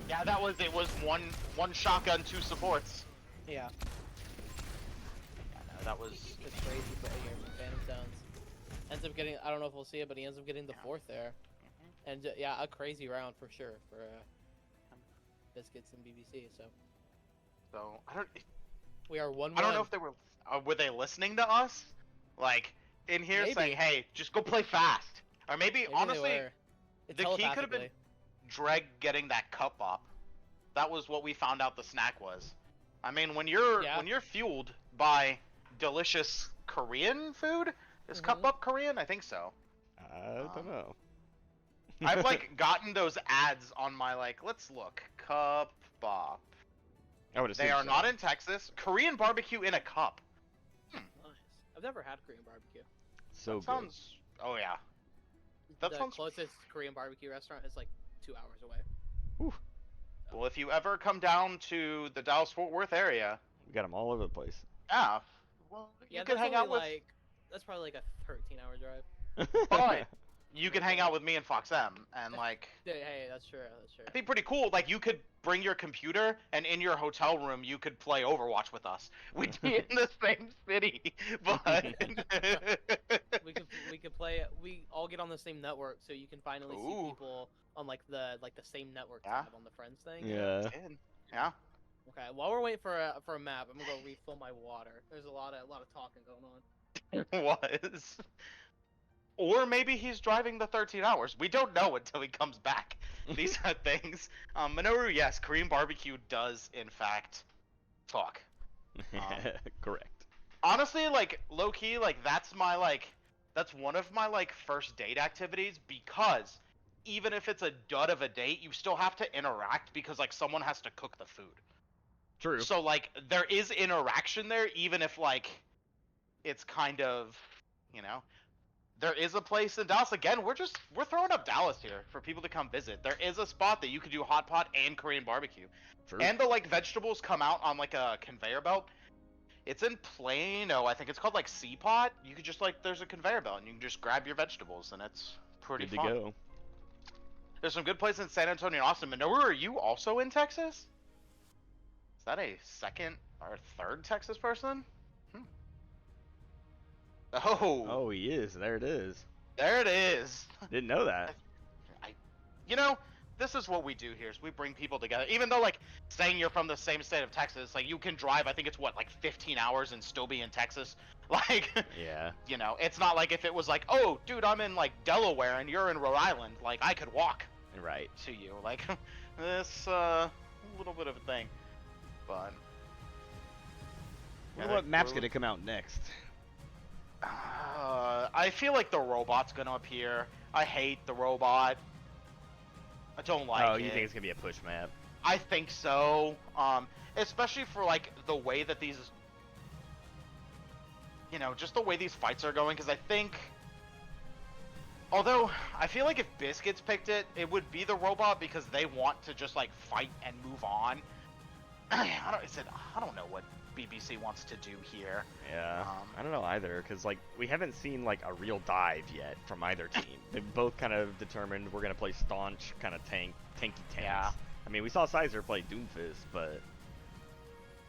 Yeah, it was one shotgun, 2 supports. Yeah. Yeah, no, that was. It's crazy play here from Phantom Tones. Ends up getting, I don't know if we'll see it, but he ends up getting the 4th there. And yeah, a crazy round for sure for Biscuits and BBC. So I don't. We are 1-1. I don't know if they were they listening to us, like in here Maybe. saying, "Hey, just go play fast," or maybe honestly, the key could have been Dreg getting that cup up. That was what we found out the snack was. I mean, when you're fueled by delicious Korean food, is cup up Korean? I think so. I don't know. I've like gotten those ads on my let's look cup bop. I would assume They are so. not in Texas. Korean barbecue in a cup. Nice. I've never had Korean barbecue. So That sounds. Oh yeah. That the sounds. closest Korean barbecue restaurant is like 2 hours away. Well, if you ever come down to the Dallas-Fort Worth area, We got them all over the place. yeah, well, Yeah, you can that's hang out only, with. that's probably like a 13-hour drive. But you can hang out with me and Fox M, and Yeah, hey, that's true. That's true. it'd be pretty cool. Like, you could bring your computer, and in your hotel room, you could play Overwatch with us. We'd be in the same city, but we could play. We all get on the same network, so you can finally see Ooh. people on the same network Yeah. tab on the friends thing. Yeah. yeah. Okay. While we're waiting for a map, I'm gonna go refill my water. There's a lot of talking going on. Was. Or maybe he's driving the 13 hours. We don't know until he comes back. These are things. Minoru, yes, Korean barbecue does, in fact, talk. Correct. Honestly, low-key, that's one of my, first date activities, because even if it's a dud of a date, you still have to interact because, someone has to cook the food. True. So, there is interaction there, even if, it's kind of, there is a place in Dallas. Again, we're throwing up Dallas here for people to come visit. There is a spot that you could do hot pot and Korean barbecue. True. And the, vegetables come out on, a conveyor belt. It's in Plano. I think it's called, C-Pot. You could just, there's a conveyor belt, and you can just grab your vegetables, and it's pretty Good fun. to go. There's some good places in San Antonio and Austin. Minoru, are you also in Texas? Is that a second or third Texas person? Oh. Oh, he is. There it is. There it is. Didn't know that. This is what we do here, is we bring people together. Even though, saying you're from the same state of Texas, you can drive, I think it's, 15 hours and still be in Texas? Yeah. It's not like if it was oh, dude, I'm in, Delaware and you're in Rhode Island. I could walk Right. to you. This, little bit of a thing. But... Wonder what map's gonna come out next. I feel like the robot's gonna appear. I hate the robot. I don't like it. Oh, you think it's gonna be a push map? I think so. Especially for the way that these, just the way these fights are going. Because I think, although I feel like if Biscuits picked it, it would be the robot because they want to just fight and move on. I don't know what BBC wants to do here. Yeah. I don't know either, because we haven't seen a real dive yet from either team. They've both kind of determined we're gonna play staunch, kind of tanky tanks. Yeah. I mean, we saw Sizer play Doomfist, but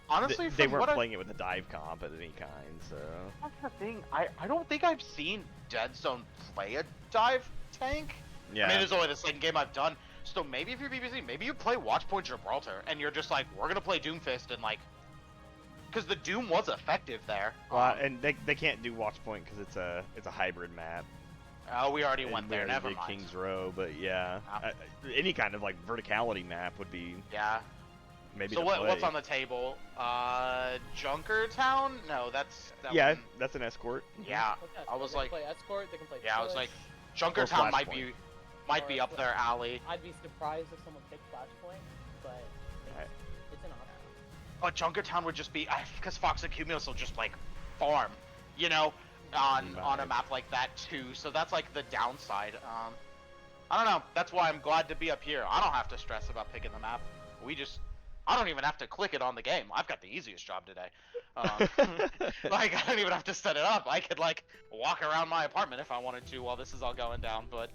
honestly, they weren't playing it with a dive comp of any kind. So that's the thing. I don't think I've seen Dead Zone play a dive tank. yeah. I mean, it's only the second game I've done, So maybe if you're BBC, maybe you play Watchpoint Gibraltar, and you're just like, we're gonna play Doomfist, and like, because the Doom was effective there. Well, and they can't do Watchpoint because it's a hybrid map. Oh, we already went And there. we already Never did mind. Kings Row, but yeah, Yeah. any kind of like verticality map would be Yeah. maybe. So to what's play. on the table? Junkertown? No, that's that Yeah, one. that's an escort. Yeah. What's that? I was They like, can play Escort, they can play yeah, I was Push. like, Junkertown might Flashpoint. be up their alley. I'd be surprised if someone picked Flashpoint, but Right. it's an option. But Junkertown would just be because Fox and Cumulus will just like farm, you know, on a Right. map like that too. So that's like the downside. I don't know. That's why I'm glad to be up here. I don't have to stress about picking the map. I don't even have to click it on the game. I've got the easiest job today. Like I don't even have to set it up. I could like walk around my apartment if I wanted to while this is all going down. But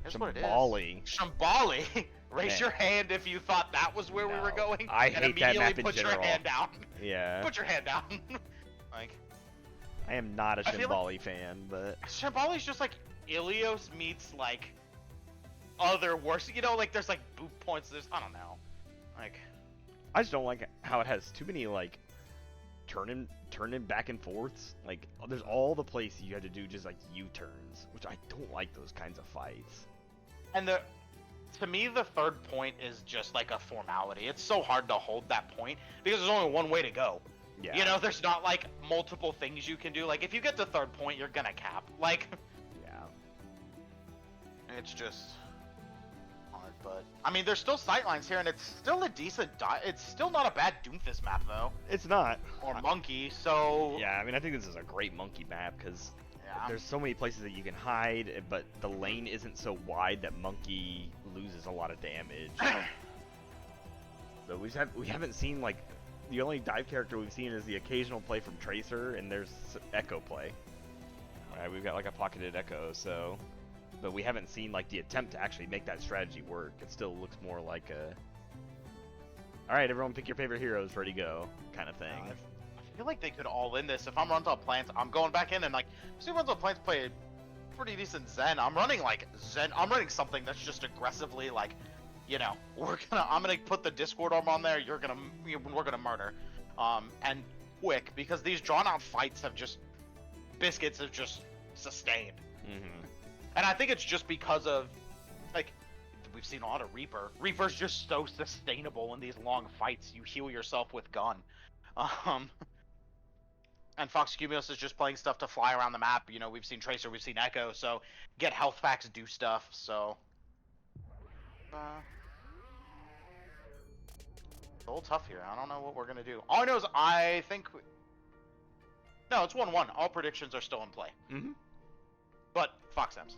here's what it is. Shambali. Raise Man. your hand if you thought that was where we were No. going. I and hate that immediately map in put your general. hand down. Yeah, Put your hand down. Like I am not a I feel Shimbali fan, but Shambali's just like Ilios meets like other worse. You know, like there's like boot points. I don't know. Like I just don't like how it has too many like turning back and forths. Like there's all the places you have to do just like U-turns, which I don't like those kinds of fights. and to me the third point is just like a formality. It's so hard to hold that point because there's only one way to go. Yeah. You know, there's not like multiple things you can do. Like if you get to third point, you're gonna cap. Like Yeah. it's just hard, but I mean, there's still sightlines here, and it's still a decent. It's still not a bad Doomfist map though, It's not. or Monkey. So Yeah, I mean I think this is a great monkey map because yeah. there's so many places that you can hide, but the lane isn't so wide that monkey loses a lot of damage. But we haven't seen like the only dive character we've seen is the occasional play from Tracer, and there's Echo play. Alright, we've got like a pocketed Echo, so but we haven't seen like the attempt to actually make that strategy work. It still looks more like a alright, everyone pick your favorite heroes, ready go kind of thing. I feel like they could all in this. If I'm Runs on Plants, I'm going back in and like, see Runs on Plants play a pretty decent Zen. I'm running like Zen. I'm running something that's just aggressively like, you know, I'm gonna put the Discord arm on there. We're gonna murder, and quick because these drawn out fights have just biscuits have just sustained. Mm-hmm. And I think it's just because of like we've seen a lot of Reaper. Reaper's just so sustainable in these long fights. You heal yourself with gun. And Fox Cumulus is just playing stuff to fly around the map. You know, we've seen Tracer, we've seen Echo, so get health packs, do stuff, so... it's a little tough here. I don't know what we're going to do. All I know is I think... No, it's 1-1. All predictions are still in play. Mm-hmm. But, Fox Ems.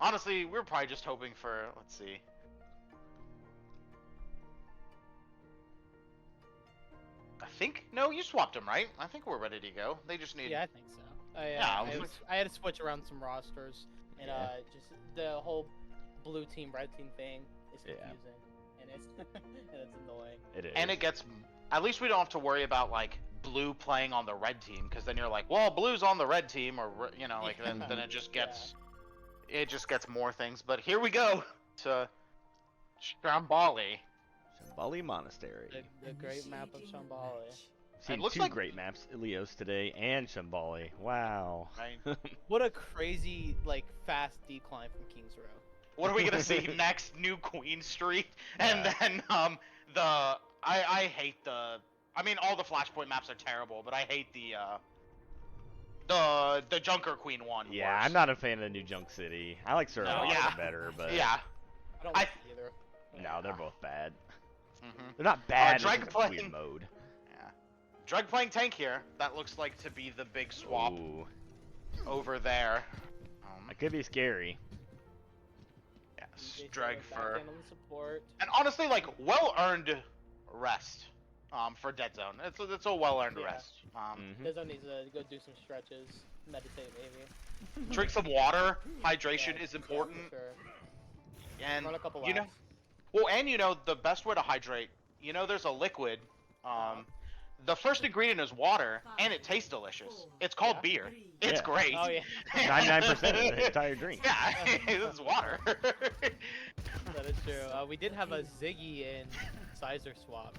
Honestly, we're probably just hoping for... Let's see... I think no, you swapped them, right? I think we're ready to go. They just need. Yeah, I think so. I had to switch around some rosters, and Yeah. just the whole blue team, red team thing is Yeah. confusing, and it's and it's annoying. It is. And it gets. At least we don't have to worry about like blue playing on the red team, because then you're like, well, blue's on the red team, or you know, like then it just gets. It just gets more things. But here we go to Shambali. Shambali Monastery. The great map of Shambali. Seen looks two like- great maps, Ilios today and Shambali. Wow. Right. What a crazy fast decline from Kings Row. What are we gonna see next? New Queen Street, and Yeah. then I hate the. I mean, all the Flashpoint maps are terrible, but I hate the Junker Queen one. Yeah, worse. I'm not a fan of the new Junk City. I like Survival No, yeah. better, but Yeah. I don't I- like it either. no, they're both bad. Mm-hmm. They're not bad. Drag it's just a weird playing- mode. Yeah. Drug playing tank here. That looks like to be the big swap Ooh, over there. that could be scary. Yes, DJ drag back for. end on the support. And honestly, like well-earned rest. For Dead Zone. It's a well-earned Yeah. rest. Mhm. Dezo needs to go do some stretches, meditate maybe. Drink some water. Hydration Yeah, is important. Yeah, for sure. And Run a couple you know, laps. well, and you know, the best way to hydrate, you know, there's a liquid the first ingredient is water, and it tastes delicious. It's called beer. It's Yeah. great. Oh yeah. 99% of the entire drink. Yeah, it's water. That is true. We did have a Ziggy and Sizer swap.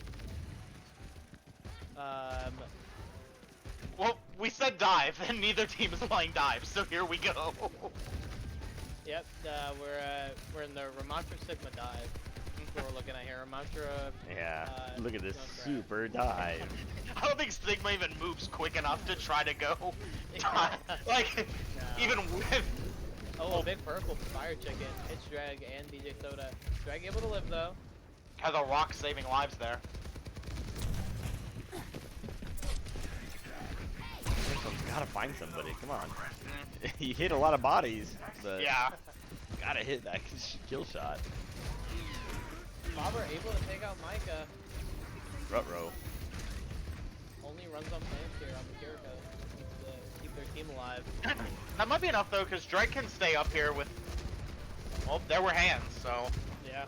Well, we said dive, and neither team is playing dive, so here we go. Yep. We're in the Ramantra Sigma dive. That's what we're looking at here. Ramantra. Yeah, look at this Zone grab. super dive. I don't think Sigma even moves quick enough to try to go. Like, No. even with. Oh, big purple for Fire Chicken. It's Drag and DJ Soda. Drag able to live though. Has a rock saving lives there. This one's gotta find somebody. Come on. You hit a lot of bodies, but Yeah. gotta hit that kill shot. Bobber able to take out Micah. Rut-row. Only runs on plants here on the Kiriko to keep their team alive. That might be enough though, because Drake can stay up here with. Well, there were hands, so. Yeah.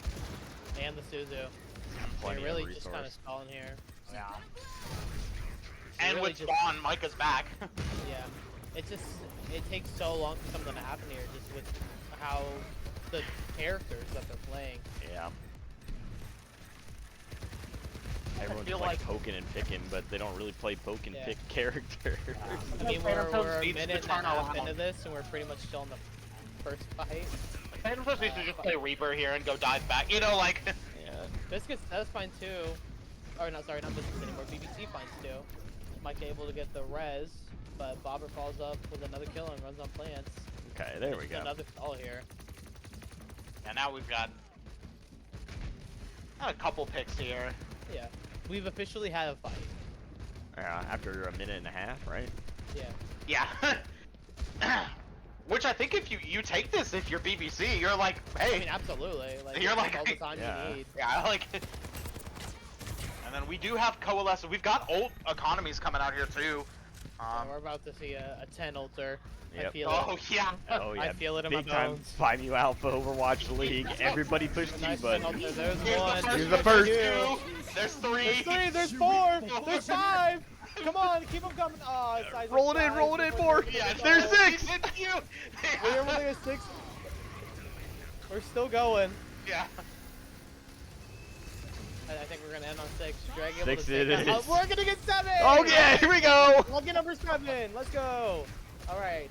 And the Suzu. Plenty They're really of just kind of resource. stalling here. Yeah. They And really with just- Spawn, Micah's back. Yeah. It takes so long for something to happen here, just with how the characters that they're playing. Yeah. Everyone's feel just like like- poking and picking, but they don't really play poke and Yeah. pick characters. I mean, Phantom we're a needs to minute and turn a half around. into this, and we're pretty much still in the first fight. Phantom Fist needs to just play Reaper here and go dive back. You know, like. Yeah. Biscuits does find two. Or no, sorry, not Biscuits anymore. BBC finds two. Mike able to get the res, but Bobber follows up with another kill and runs on plants. Okay, there we go. Another stall here. And now we've got a couple picks here. Yeah. We've officially had a fight. Yeah, after a minute and a half, right? Yeah. Yeah. Which I think if you take this, if you're BBC, you're like, hey. I mean, absolutely. Like, You're it's like- all the time Yeah. you need. Yeah, like. And then we do have Coalescence. We've got old economies coming out here too. We're about to see a 10 ulter. I Yep. feel Oh it. yeah. Oh yeah. I feel it in my Big time bones. PMAOWL Alpha Overwatch League. Everybody push T Nice button. 10 ulter. There's Here's one. Here's the first. Two. There's three. There's 3, there's 4, there's 5. Come on, keep them coming. Oh, it's size Roll it in, five. roll it in more. Yeah, There's no, 6. it's you. We're only at 6. We're still going. Yeah. I think we're gonna end on 6. Drag able 6 to it take out- is. Oh, we're gonna get 7. Oh yeah, here we go. Lucky number 7. Let's go. All right.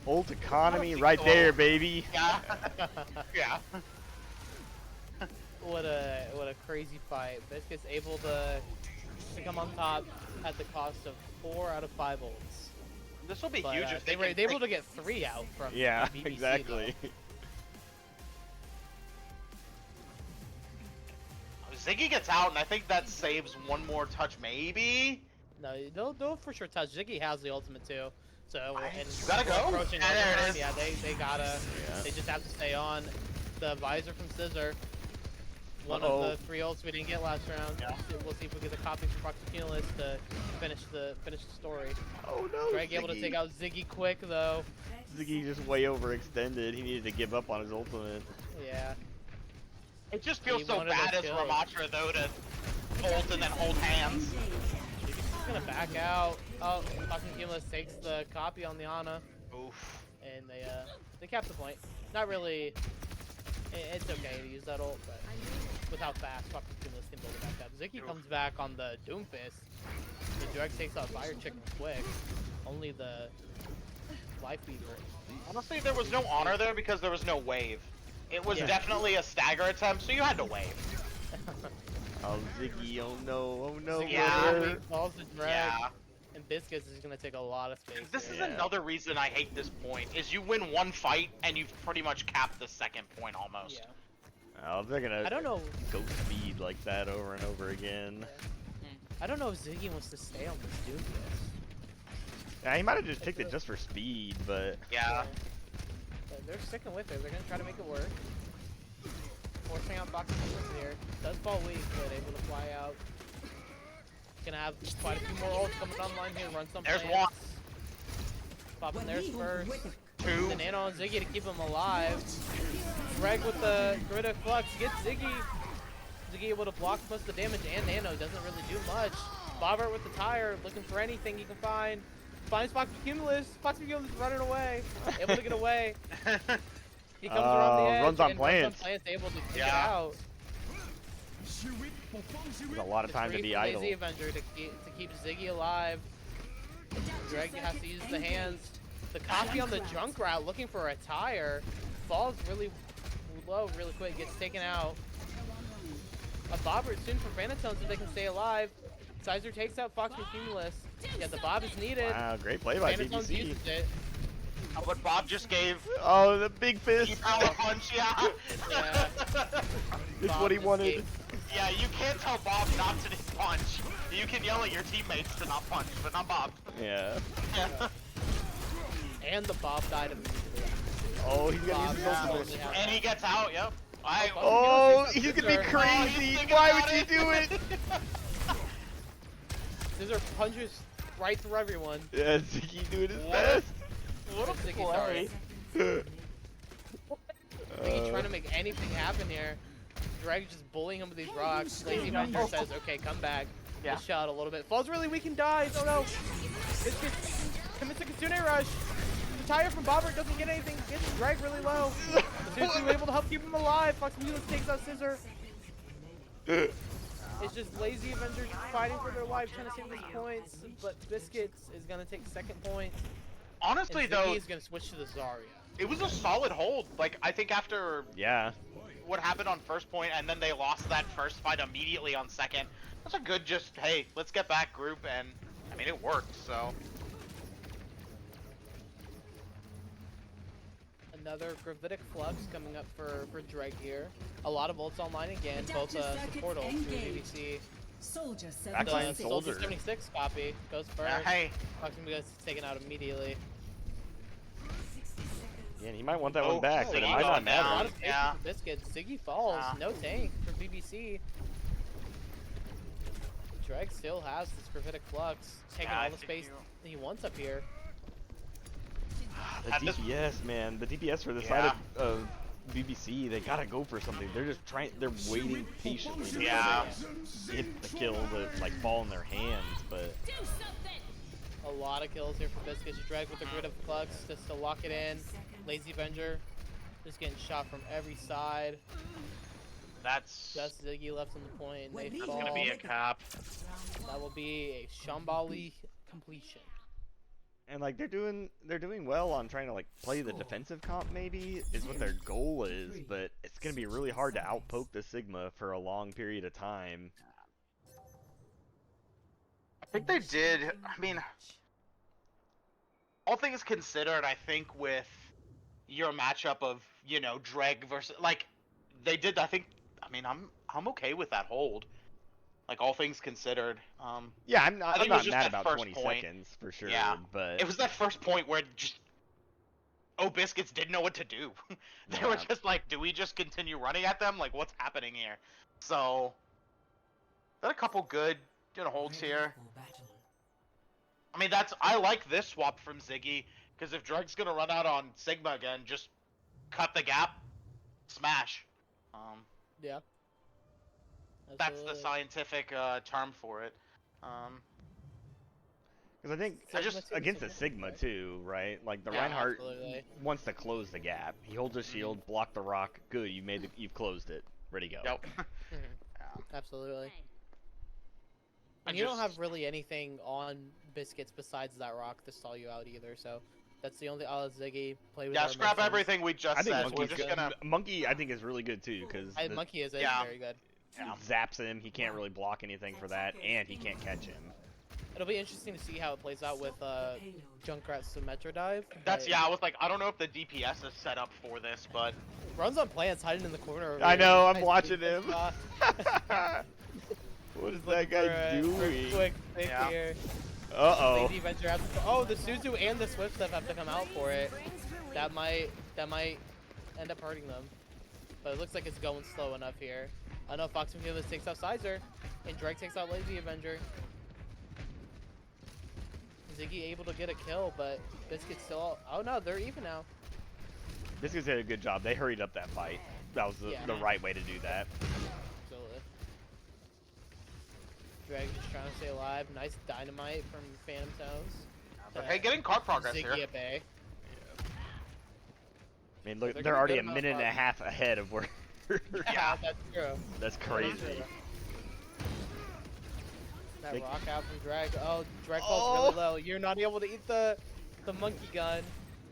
Ult economy right there, baby. Yeah. Yeah. What a crazy fight. Biscuit's able to come on top at the cost of 4 out of 5 ults. This will be But, huge if they they were can able take- to get 3 out from Yeah, BBC, exactly. Ziggy gets out, and I think that saves one more touch, maybe. though. No, they'll for sure touch. Ziggy has the ultimate too. So and You gotta we're go. approaching Yeah, there it overtime. is. Yeah, they gotta. Yeah. They just have to stay on. The visor from Scissor. One Uh-oh. of the 3 ults we didn't get last round. Yeah. We'll see if we get a copy from Proximulus to finish the story. Oh no. Greg able to Ziggy. take out Ziggy quick though. Ziggy just way overextended. He needed to give up on his ultimate. Yeah. It just feels He so wanted bad those as kills. Ramatra though to ult and then hold hands. He's gonna back out. Oh, Proximulus takes the copy on the Ana, Oof. and they cap the point. Not really. It's okay to use that ult, but with how fast Proximulus can build it back up. Ziggy comes back on the Doomfist. The Dreg takes out Fire Chicken quick. Only the Life Weaver. Honestly, there was no honor there because there was no wave. It was Yeah. definitely a stagger attempt, so you had to wave. Oh Ziggy, oh no, oh no. Yeah. brother. Calls the Dreg, Yeah. and Biscuits is gonna take a lot of space. This here. is Yeah. another reason I hate this point, is you win one fight and you've pretty much capped the second point almost. Yeah. Oh, they're gonna I don't know. go speed like that over and over again. I don't know if Ziggy wants to stay on this Doomfist. Yeah, he might have just picked it just for speed, but Yeah. But they're sticking with it. They're gonna try to make it work. Forcing out Proximulus here. Does fall weak, but able to fly out. Gonna have quite a few more ults coming online here. Run some There's plants. Popping theirs first. Two. The nano on Ziggy to keep him alive. Greg with the grid of flux gets Ziggy. Ziggy able to block most of the damage, and Nano doesn't really do much. Bobbert with the tire, looking for anything he can find. Finds Fox Cumulus. Fox Cumulus running away. Able to get away. He comes around the edge. Runs on and plants. Runs on plants, able to kick it out. There's a lot of time to be idle. Lazy Avenger to keep Ziggy alive. Greg has to use the hands. The copy on the Junkrat looking for a tire. Falls really low really quick. Gets taken out. A Bobbert soon for Vanatones if they can stay alive. Sizer takes out Fox and Cumulus. Yeah, the Bob is needed. Wow, great play by Vanatones BBC. uses it. What Bob just gave. Oh, the big fist. Power punch, yeah. Yeah. It's Bob what he just wanted. gave- Yeah, you can't tell Bob not to punch. You can yell at your teammates to not punch, but not Bob. Yeah. And the Bob died immediately. Oh, he's gonna use his Bob ultimate. only has- And he gets out, yep. Oh, Scissor. he's gonna be Oh, he's crazy. thinking Why about would you it. do it? Scissor punches right through everyone. Yeah, Ziggy doing his What? best. What a Ziggy, play. sorry. Ziggy trying to make anything happen here. Greg just bullying him with these rocks. Lazy Avenger says, okay, come back. Yeah. Just shot a little bit. Falls really weak and dies. Oh no. Commits a Kitsune Rush. The tire from Bobbert doesn't get anything. Gets Greg really low. Suzu able to help keep him alive. Fox Mulus takes out Scissor. It's just Lazy Avengers fighting for their life, trying to save these points. But Biscuits is going to take second point. Honestly, And though, Ziggy is going to switch to the Zarya. it was a solid hold. Like, I think after Yeah. what happened on first point, and then they lost that first fight immediately on second, that's a good just, hey, let's get back group, and, I mean, it worked, so. Another Gravitic Flux coming up for Dreg here. A lot of ults online again, both support ults through BBC. Soldier Backline 76. Soldier. 76 copy goes first. Hey, Fox gets taken out immediately. Yeah, and he might want that Oh, one back, but it Ziggy might going not A lot matter. of patience Yeah. for Biscuits. Ziggy falls, Yeah. no tank for BBC. Dreg still has this Gravitic Flux, taking Yeah, I all the think space he wants up here. The At this- DPS, man. The DPS for the side of BBC, they gotta go for something. They're just trying. They're waiting patiently to Yeah. hit the kill to like fall in their hands, but A lot of kills here for Biscuits. Dreg with the Gravitic Flux just to lock it in. Lazy Avenger just getting shot from every side. that's Just Ziggy left on the point. And they that's fall. gonna be a cap. That will be a Shambali completion. and like they're doing well on trying to like play the defensive comp. Maybe is what their goal is, but it's gonna be really hard to outpoke the Sigma for a long period of time. I think they did, I mean, all things considered, I think with your matchup of, you know, Dreg versus, like, they did, I think, I mean, I'm okay with that hold. Like, all things considered. Yeah, I I'm think not it was just mad that about first 20 point. seconds for sure, Yeah. but It was that first point where just, Biscuits didn't know what to do. They were Yeah. just like, do we just continue running at them? Like, what's happening here? So, got a couple good, holds here. I mean, I like this swap from Ziggy, because if Dreg's gonna run out on Sigma again, just cut the gap, smash. Yeah. That's the Absolutely. scientific term for it. because I think Sigma too, against the Sigma. Sigma too, right? Like the Yeah, Reinhardt Absolutely. wants to close the gap. He holds his shield, block the rock. Good, you've closed it. Ready to go. Yep. Absolutely. I And you don't just- have really anything on Biscuits besides that rock to stall you out either, so that's the only Ziggy play with Yeah, our scrap emotions. everything we just I think said. We're Monkey's just good. gonna. Monkey I think is really good too because Monkey is Yeah. very good. Yeah. zaps him. He can't really block anything for that, and he can't catch him. It'll be interesting to see how it plays out with Junkrat Symmetra Dive. That's but yeah. I was like, I don't know if the DPS is set up for this, but Runs on plants hiding in the corner. over I here. know, I'm Nice watching defense him. spot. What is Looking that guy for a doing? quick pick Yeah. here. Uh-oh. Lazy Avenger has to, oh, the Suzu and the Swift Step have to come out for it. That might end up hurting them. But it looks like it's going slow enough here. I know Fox McNeilus takes out Sizer, and Drake takes out Lazy Avenger. Ziggy able to get a kill, but Biscuit's still. Oh no, they're even now. Biscuits did a good job. They hurried up that fight. That was the Yeah. right way to do that. Absolutely. Drag just trying to stay alive. Nice dynamite from Phantom Tones. But hey, getting card progress Ziggy here. at bay. I mean, look, They're they're gonna already get a him minute up. and a half ahead of where. Yeah. That's true. That's crazy. That They- rock out from Drag. Oh, Drag falls really low. You're not able to eat the monkey gun,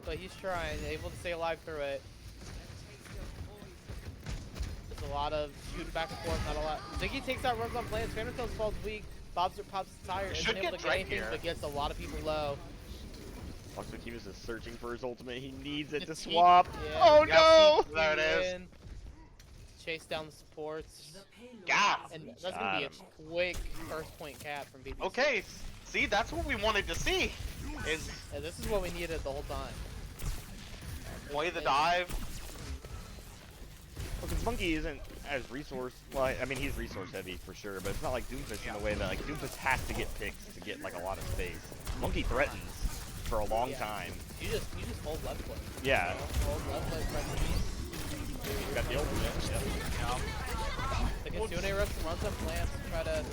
but he's trying, able to stay alive through it. There's a lot of shooting back and forth, not a lot. Ziggy takes out runs on plans. Phantom Tones falls weak. Pops tired. Should Isn't able get to get Drake anything, here. but gets a lot of people low. Foxmakimus is searching for his ultimate. He needs it to It's swap. yeah. Oh Yep. no! There it is. In. Chase down the supports. Yeah. And that's going to be Got a quick first point cap from BBC. Okay. See, that's what we wanted to see. Is And this is what we needed the whole time. play the dive. Because Monkey isn't as resource. Well, I mean, he's resource heavy for sure, but it's not like Doomfist in the way that like Doomfist has to get picks to get like a lot of space. Monkey threatens for a long Yeah. time. You just hold left click. Yeah. Hold left click, press the Got the ultimate. Yep. The Kitsune rush runs up plants to try to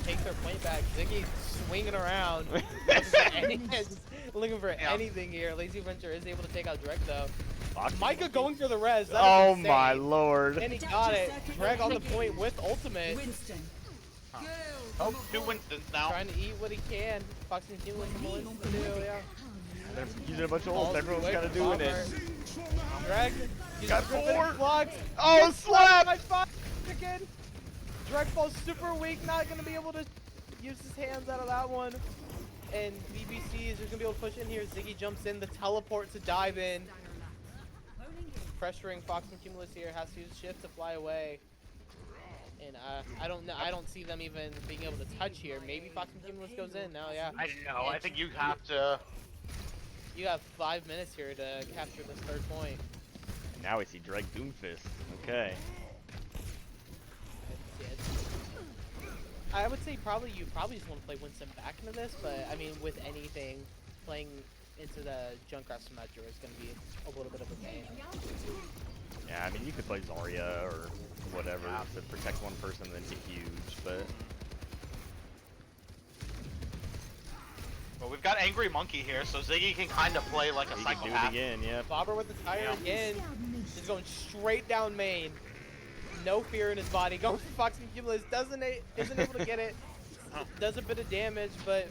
take their point back. Ziggy swinging around, looking for Yeah. anything here. Lazy Venture is able to take out Drek though. Fox- Micah going for the res. That is Oh insane. my lord. And he got it. Dreg on the point with ultimate. Winston. Oh, 2 Winstons now. Trying to eat what he can. Fox and Team with some wins to do, yeah. They're using a bunch of Balls ults. Everyone's away kind of from doing it. Bomber. Dreg. Got four. Blocks. Oh, Gets slap! slapped by Fox again. Dreg falls super weak. Not going to be able to use his hands out of that one. And BBC is just going to be able to push in here. Ziggy jumps in. The teleport to dive in. Pressuring Fox and Cumulus here. Has to use shift to fly away. And I don't know. I don't see them even being able to touch here. Maybe Fox and Cumulus goes in now. Yeah. I don't know. I think you have to. You have 5 minutes here to capture this third point. And now we see Dreg Doomfist. Okay. I would say probably you just want to play Winston back into this, but I mean with anything, playing into the Junkrat Symmetra is going to be a little bit of a pain. Yeah, I mean, you could play Zarya or whatever to protect one person and then get huge, but Well, we've got Angry Monkey here, so Ziggy can kind of play like a he can do it psychopath. again, yeah. Bobber with the tire Yeah. again. He's going straight down main. No fear in his body. Going for Fox and Cumulus. Isn't able to get it. Does a bit of damage, but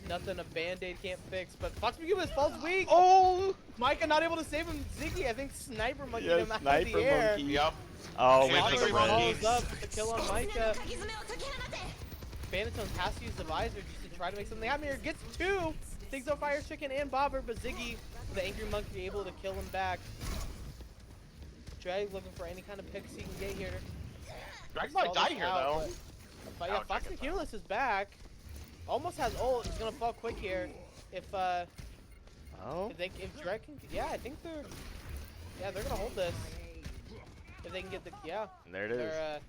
nothing a band-aid can't fix. But Fox and Cumulus falls weak. Oh! Micah not able to save him. Ziggy, I think Sniper Monkey Yeah, him out of Sniper the air. Monkey. Yep. Oh, Yeah, went Angry for the Monkey. res. Follows up with the kill on Micah. Banatones has to use the visor just to try to make something happen here. Gets 2. Takes out Fire Chicken and Bobber, but Ziggy, the Angry Monkey, able to kill him back. Drag looking for any kind of picks he can get here. Drag might die here though. But yeah, Oh, Fox Drag and is Cumulus is back. Almost has ult. He's gonna fall quick here. If Oh? if Drag can, yeah, I think they're gonna hold this. If they can get the, yeah. And there it is. Their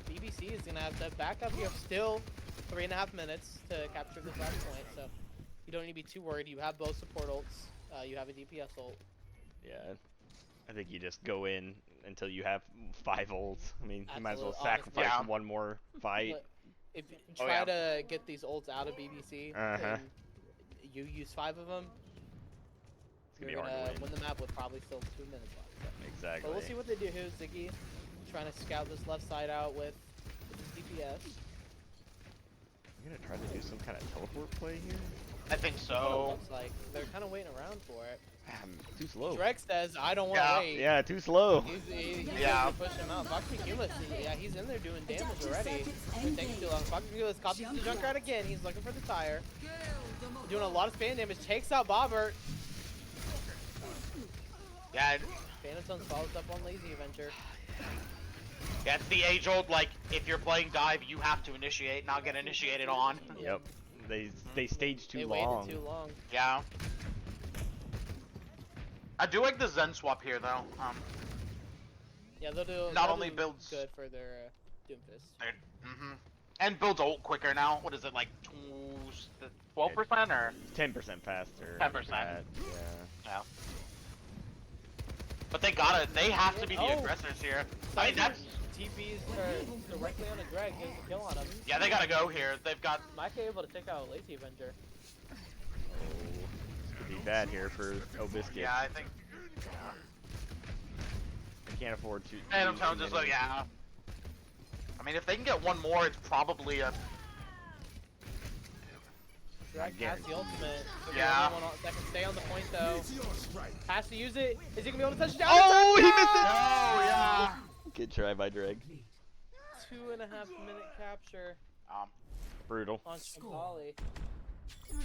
BBC is gonna have to back up. You have still 3.5 minutes to capture this last point, so you don't need to be too worried. You have both support ults. You have a DPS ult. Yeah. I think you just go in until you have 5 ults. I mean, you might as well Absolute- honest- sacrifice Yeah. one more fight. But if you Oh, try yeah. to get these ults out of BBC, Uh-huh. and you use 5 of them, It's gonna be you're hard gonna to win. win the map with probably still 2 minutes left. So. Exactly. But we'll see what they do here. Ziggy trying to scout this left side out with his DPS. I'm gonna try to do some kind of teleport play here. I think That's what it so. looks like they're kind of waiting around for it. I'm too slow. Drek says, "I don't want to Yeah. wait." Yeah, too slow. He's Yeah. push him out. Fox and Cumulus, yeah, he's in there doing damage already. They're taking too long. Fox and Cumulus copies the Junkrat again. He's looking for the tire. Doing a lot of spam damage. Takes out Bobbert. Yeah, Phantom follows up on Lazy Adventure. yeah, it's the age-old, like, if you're playing dive, you have to initiate, not get initiated on. Yep. They staged too They long. waited too long. Yeah. I do like the Zen swap here, though. Yeah, they'll do. Not they'll only do builds- good for their Doomfist. And builds ult quicker now. What is it, like 12% or? 10% faster. 10%. Yeah. Yeah. But they have to be the Oh. aggressors here. I mean, that's TPs are directly on a drag, gets a kill on him. Yeah, they gotta go here. They've got. Might be able to take out a Lazy Avenger. Oh, this could be bad here for Biscuit. Yeah, I think. I can't afford to. Phantom Tones is like, yeah. I mean, if they can get one more, it's probably a. Drag has the ultimate. Yeah. That can stay on the point though. Has to use it. Is he gonna be able to touch it down? Oh, he missed it! Oh, yeah. Good try by Drag. 2.5 minute capture Brutal. on Shambali. 3-3.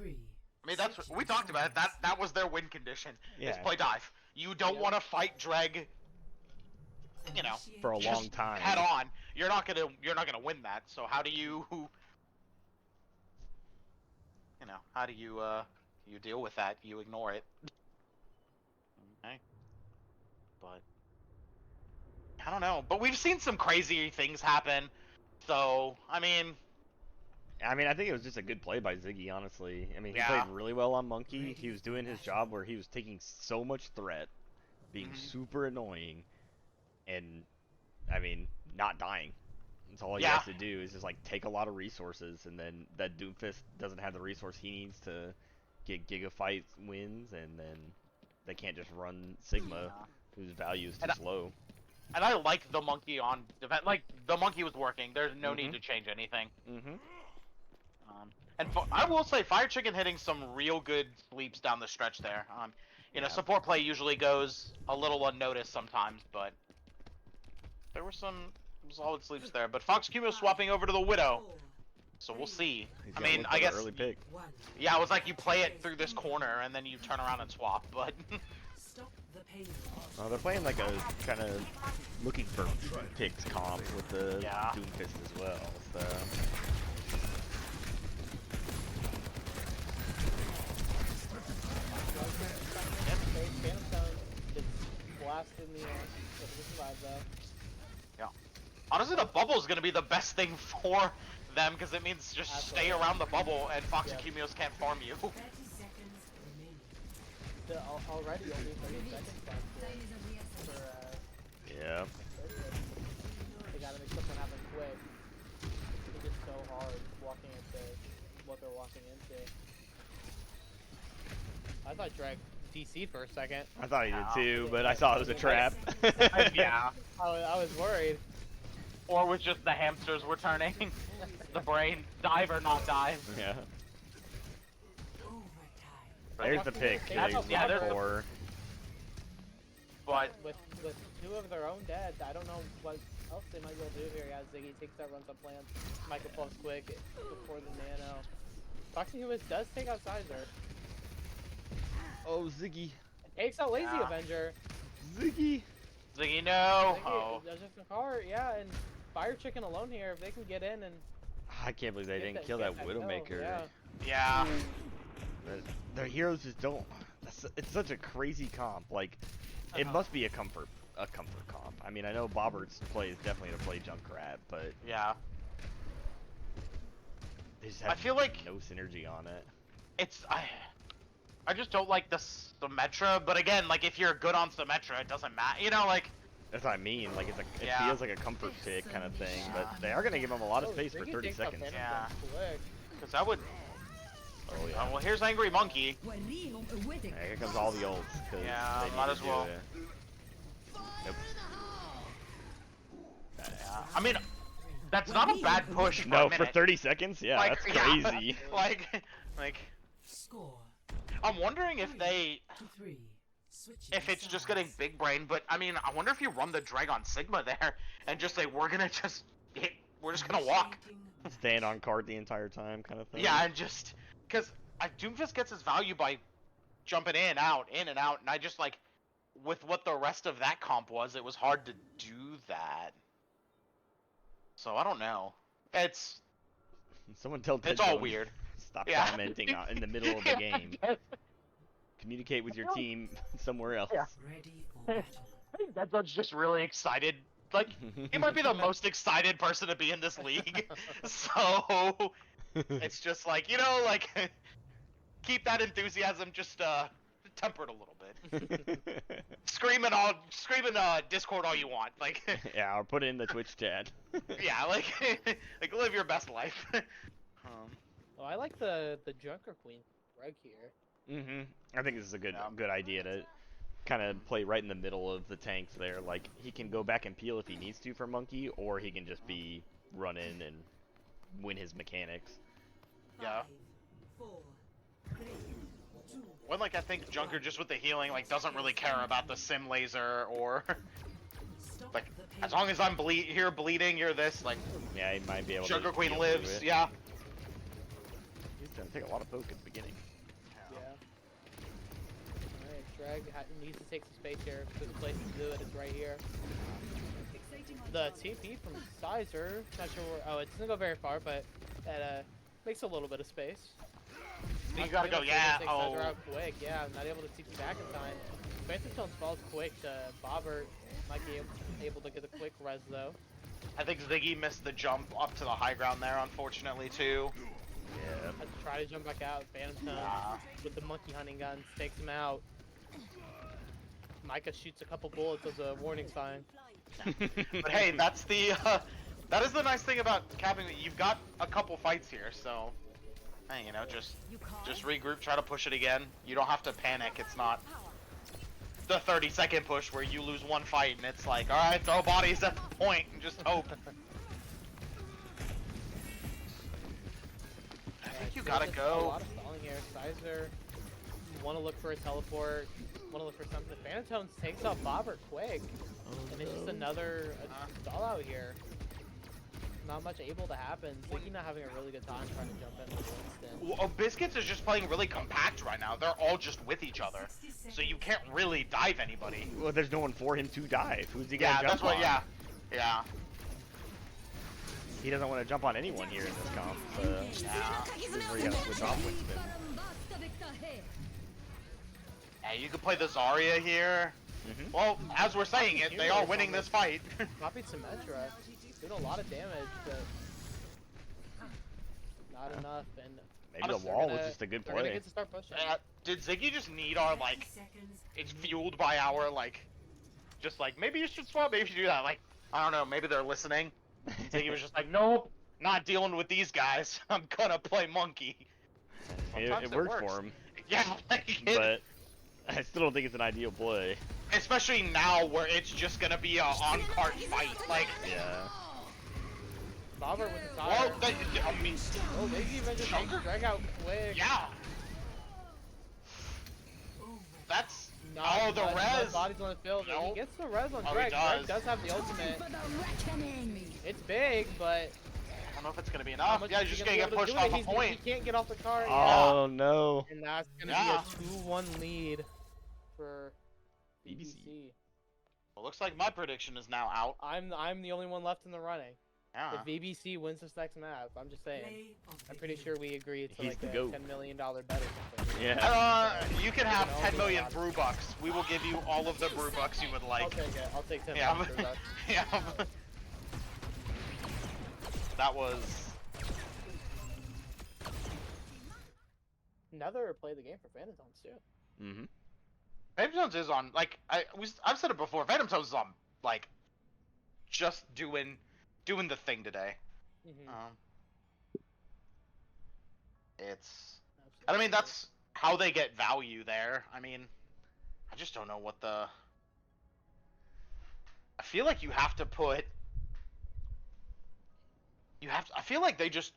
I mean, that's we talked about it. That was their win condition. Yeah. Is play dive. You don't want to fight Dreg. You know, For a long just time. head on. You're not gonna win that. So how do you? You know, how do you you deal with that? You ignore it. Okay. But I don't know. But we've seen some crazy things happen. So I mean, I think it was just a good play by Ziggy, honestly. I mean, he Yeah. played really well on Monkey. He was doing his job where he was taking so much threat, being super annoying, and, I mean, not dying. That's all he Yeah. has to do is just, like, take a lot of resources, and then that Doomfist doesn't have the resource he needs to get Gigafight wins, and then they can't just run Sigma, whose value is too slow. and I like the Monkey on defense. Like the Monkey was working. There's no need to change anything. And I will say, Fire Chicken hitting some real good sleeps down the stretch there. You know, support play usually goes a little unnoticed sometimes, but there were some solid sleeps there. But Fox Cumo swapping over to the Widow, so we'll see. He's I gotta mean, look I for the guess, early pick. yeah, it was like you play it through this corner and then you turn around and swap, but Stop the pain. Well, they're playing like a kind of looking for picks comp with the Yeah. Doomfist as well. So. Phantom Town gets blasted in the survive though. honestly, the bubble is going to be the best thing for them because it means just stay around the bubble and Fox and Cumulus can't farm you. 30 seconds remaining. Already only 30 seconds left for Yeah. they gotta make something happen quick. It's just so hard walking into what they're walking into. I thought Drag DC'd for a second. I thought he did too, but I saw it was a trap. Yeah. I was worried. Or was just the hamsters were turning. The brain, dive or not dive. Yeah. Overtime. There's the pick. Yeah, yeah, there's the- for. But With two of their own dead, I don't know what else they might be able to do here. Yeah, Ziggy takes that runs on plans. Michael pumps quick before the nano. Foxy Humans does take out Sizer. Oh, Ziggy. Takes out Lazy Yeah. Avenger. Ziggy. Ziggy, no. Ziggy, Oh. there's just a car, yeah, and Fire Chicken alone here. If they can get in and I can't believe they get didn't kill that kill, Widowmaker. yeah. Yeah. Their heroes just don't. It's such a crazy comp. Like, it must be a comfort comp. I mean, I know Bobbert's play is definitely to play Junkrat, but Yeah. they just I have feel like no synergy on it. it's I just don't like the Symmetra, but again, like if you're good on Symmetra, it doesn't matter. You know, like That's what I mean. Like, it Yeah. feels like a comfort pick kind of thing, but they are gonna give him a lot of space for Ziggy 30 takes out seconds. Phantom Yeah. Zone quick. because that would. Oh yeah. Well, here's Angry Monkey. Yeah, here comes all the ults. 'Cause Yeah, they might need as to do well. it. Nope. Yeah. I mean, that's not a bad push for No, a for minute. 30 seconds? Yeah, Like, that's yeah. crazy. like, Score I'm wondering if they, 2-3. Switching if it's just getting sides. big brain, but I mean, I wonder if you run the drag on Sigma there and just say we're gonna just hit, we're just gonna walk. Initiating Stand on card the entire time kind of thing. Yeah, and just because Doomfist gets his value by jumping in and out, and I just like with what the rest of that comp was, it was hard to do that. So I don't know. It's Someone tell Ted it's all Jones, weird. Stop Yeah. commenting in the middle of the game. Communicate with your team somewhere else. Yeah. ready for battle. I think Deadzone's just really excited. Like he might be the most excited person to be in this league. So it's just like, you know, like keep that enthusiasm just temper it a little bit. Screaming Discord all you want, like. Yeah, I'll put it in the Twitch chat. Yeah, like like live your best life. Oh, I like the Junker Queen Greg here. I think this is a good idea to kind of play right in the middle of the tanks there. Like, he can go back and peel if he needs to for Monkey, or he can just be run in and win his mechanics. Yeah. 5, 4, 3, 2, When like I think Junker just with the healing like doesn't really care about the sim laser or stop like the as pain. long as I'm here bleeding, you're this like Yeah, he might be able Junker to Queen peel lives. through it. Yeah. He's gonna take a lot of poke at the beginning. Yeah. Alright, Drag needs to take some space here. Good place to do it is right here. The TP from Sizer, not sure where, oh, it doesn't go very far, but that makes a little bit of space. You gotta go. Able to Yeah. take Oh. Sizer out quick. Yeah, not able to TP back in time. Phantom Stones falls quick to Bobbert. Might be able to get a quick res though. I think Ziggy missed the jump up to the high ground there, unfortunately too. Yeah. Had to try to jump back out. Phantom Stones Yeah. with the monkey hunting guns takes him out. Micah shoots a couple bullets as a warning sign. But hey, that's the that is the nice thing about capping. You've got a couple fights here, so hey, you know, just regroup, try to push it again. You don't have to panic. It's not the 30-second push where you lose one fight and it's like, all right, throw bodies at the point and just hope. I think you gotta A go. lot of stalling here. Sizer want to look for a teleport. Want to look for something. Phantom Tones takes out Bobbert quick, and it's just another stall out here. Not much able to happen. Ziggy not having a really good time trying to jump in with Winston. Well, Biscuits is just playing really compact right now. They're all just with each other, so you can't really dive anybody. Well, there's no one for him to dive. Who's he Yeah, gonna that's jump what. on? Yeah, yeah. He doesn't want to jump on anyone here in this comp. This is where you gotta switch off Winston. Hey, you could play the Zarya here. Well, as we're saying it, they are winning this fight. Copied Symmetra. Doing a lot of damage, but not enough. And Maybe the honestly, wall they're was gonna- just a good they're gonna play. get to start pushing. Did Ziggy just need our like? seconds. It's fueled by our like, just like maybe you should swap, maybe you should do that. Like, I don't know, maybe they're listening. Ziggy was just like, nope, not dealing with these guys. I'm gonna play monkey. Sometimes It worked works. for him, Yeah, like, but I still don't think it's an ideal play. especially now where it's just gonna be a on-cart fight. Like, Yeah. Bobbert with the well, tire. I mean, Oh, they even just Junker? drag out quick. yeah, that's. Not Oh, the much res. bodies on the field. No. He gets the res on Oh, he Drake. does. Drake does have the ultimate. It's big, but I don't know if it's gonna be how enough. much Yeah, is he's he just gonna be get able to pushed do off it? a point. He can't get off the car. Oh no. And that's gonna Yeah. be a 2-1 lead for BBC. BBC. Well, looks like my prediction is now out. I'm the only one left in the running. Yeah. If BBC wins this next map, I'm just saying. Play of the I'm pretty game. sure we agreed to He's like the a GOAT. $10 million bet or something. Yeah. You can have 10 million brew bucks. We will give you all of the brew bucks you would I'll like. take it. I'll take 10 Yeah. million for that. Yeah. That was. Nether played the game for Phantom Tones too. Mm-hmm. Phantom Tones is on, like, I've said it before, Phantom Tones is on, like, just doing the thing today. Mm-hmm. It's, and I mean, that's how they get value there. I mean, I just don't know what the, I feel like you have to put, I feel like they just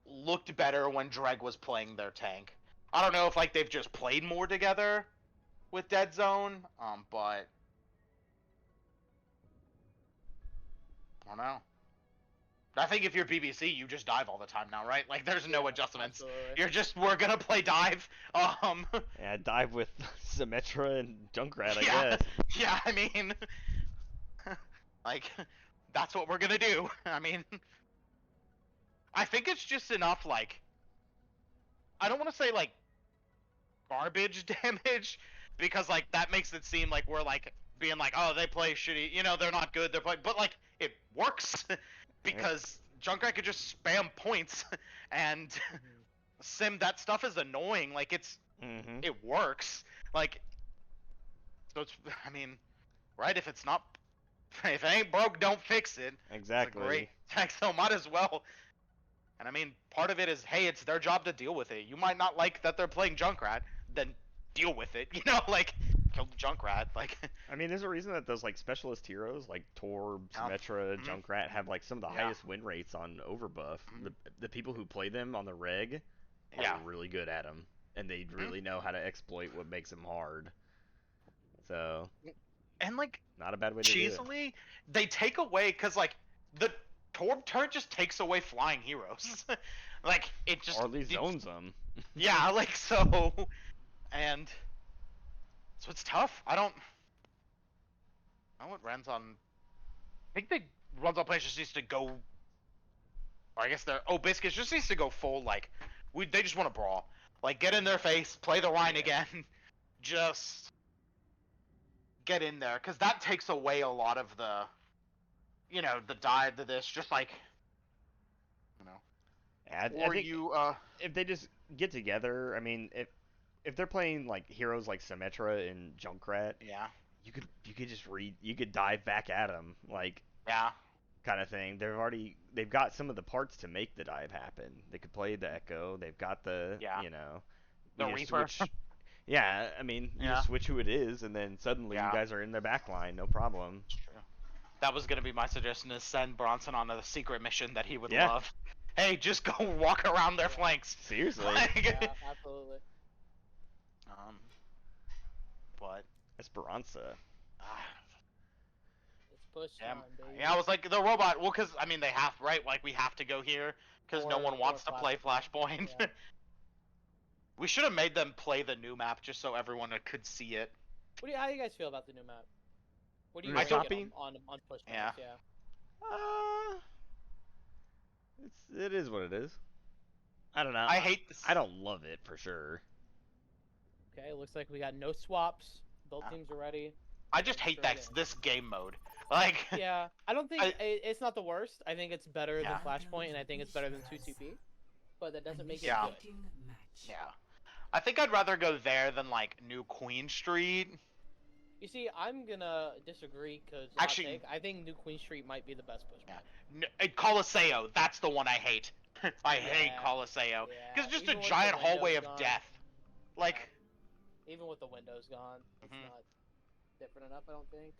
looked better when Dreg was playing their tank. I don't know if, like, they've just played more together with Dead Zone, but I don't know. I think if you're BBC, you just dive all the time now, right? Like, there's no adjustments. Absolutely. We're gonna play dive. Yeah, dive with Symmetra and Junkrat, I Yeah. guess. Yeah, I mean, like, that's what we're gonna do. I mean, I think it's just enough, like, I don't want to say, like, garbage damage, because, like, that makes it seem like we're, like, being like, oh, they play shitty, you know, they're not good, they're playing, but, like, it works, because Junkrat could just spam points, and Sim, that stuff is annoying, like, it's Mm-hmm. It works. Like, so it's, I mean, right? If it's not, if it ain't broke, don't fix it. Exactly. It's a great, like, so might as well. And I mean, part of it is, hey, it's their job to deal with it. You might not like that they're playing Junkrat, then deal with it. You know, like, kill the Junkrat. Like, I mean, there's a reason that those like specialist heroes like Torb, Yeah. Symmetra, Mhm. Junkrat have like some of the Yeah. highest win rates on overbuff. Mhm. The people who play them on the reg are Yeah. really good at them, and they really know how to exploit what makes them hard. So And like, not a bad way to do it. cheesily, they take away, cause like the Torb turret just takes away flying heroes. Like, it just Or at least it- zones them. Yeah, like, so, and so it's tough. I don't know what Renzon. I think Renzon players just needs to go, or I guess they're BISC just needs to go full, like, they just want to brawl, like, get in their face, play the line again, just get in there, because that takes away a lot of the, you know, the dive to this, just like, you know, I or think you if they just get together, I mean, if they're playing like heroes like Symmetra and Junkrat, yeah, you could just you could dive back at them like yeah, kind of thing. They've got some of the parts to make the dive happen. They could play the Echo. They've got the Yeah. you know The you just Reaper. switch. Yeah, I mean you Yeah. just switch who it is, and then suddenly Yeah. you guys are in their back line, no problem. It's true. That was gonna be my suggestion: is send Bronson on a secret mission that he would Yeah. love. Hey, just go walk around their flanks. Seriously, Like, Yeah, absolutely. But Esperanza. It's push yeah, time, baby. yeah, I was like the robot. Well, because I mean they have, right? Like, we have to go here because no Or- one wants or to play Flashpoint. Yeah. We should have made them play the new map just so everyone could see it. How do you guys feel about the new map? What do you New rate shopping? it on push Yeah. points? Yeah. It is what it is. I don't know. I hate this. I don't love it for sure. Okay, looks like we got no swaps. Both Ah. teams are ready. I just hate that this game mode. Like, Yeah, I don't think I- it's not the worst. I think it's better Yeah. than Flashpoint, and I think it's better than 2CP. But that doesn't make it Yeah. good. Match. yeah, I think I'd rather go there than like New Queen Street. You see, I'm gonna disagree because Actually- I think New Queen Street might be the best push Yeah. point. Coliseo, that's the one I hate. I hate Yeah. Coliseo. Yeah, Because just even a with the giant hallway windows of gone. death. Like, Even with the windows gone, it's Mhm. not different enough. I don't think.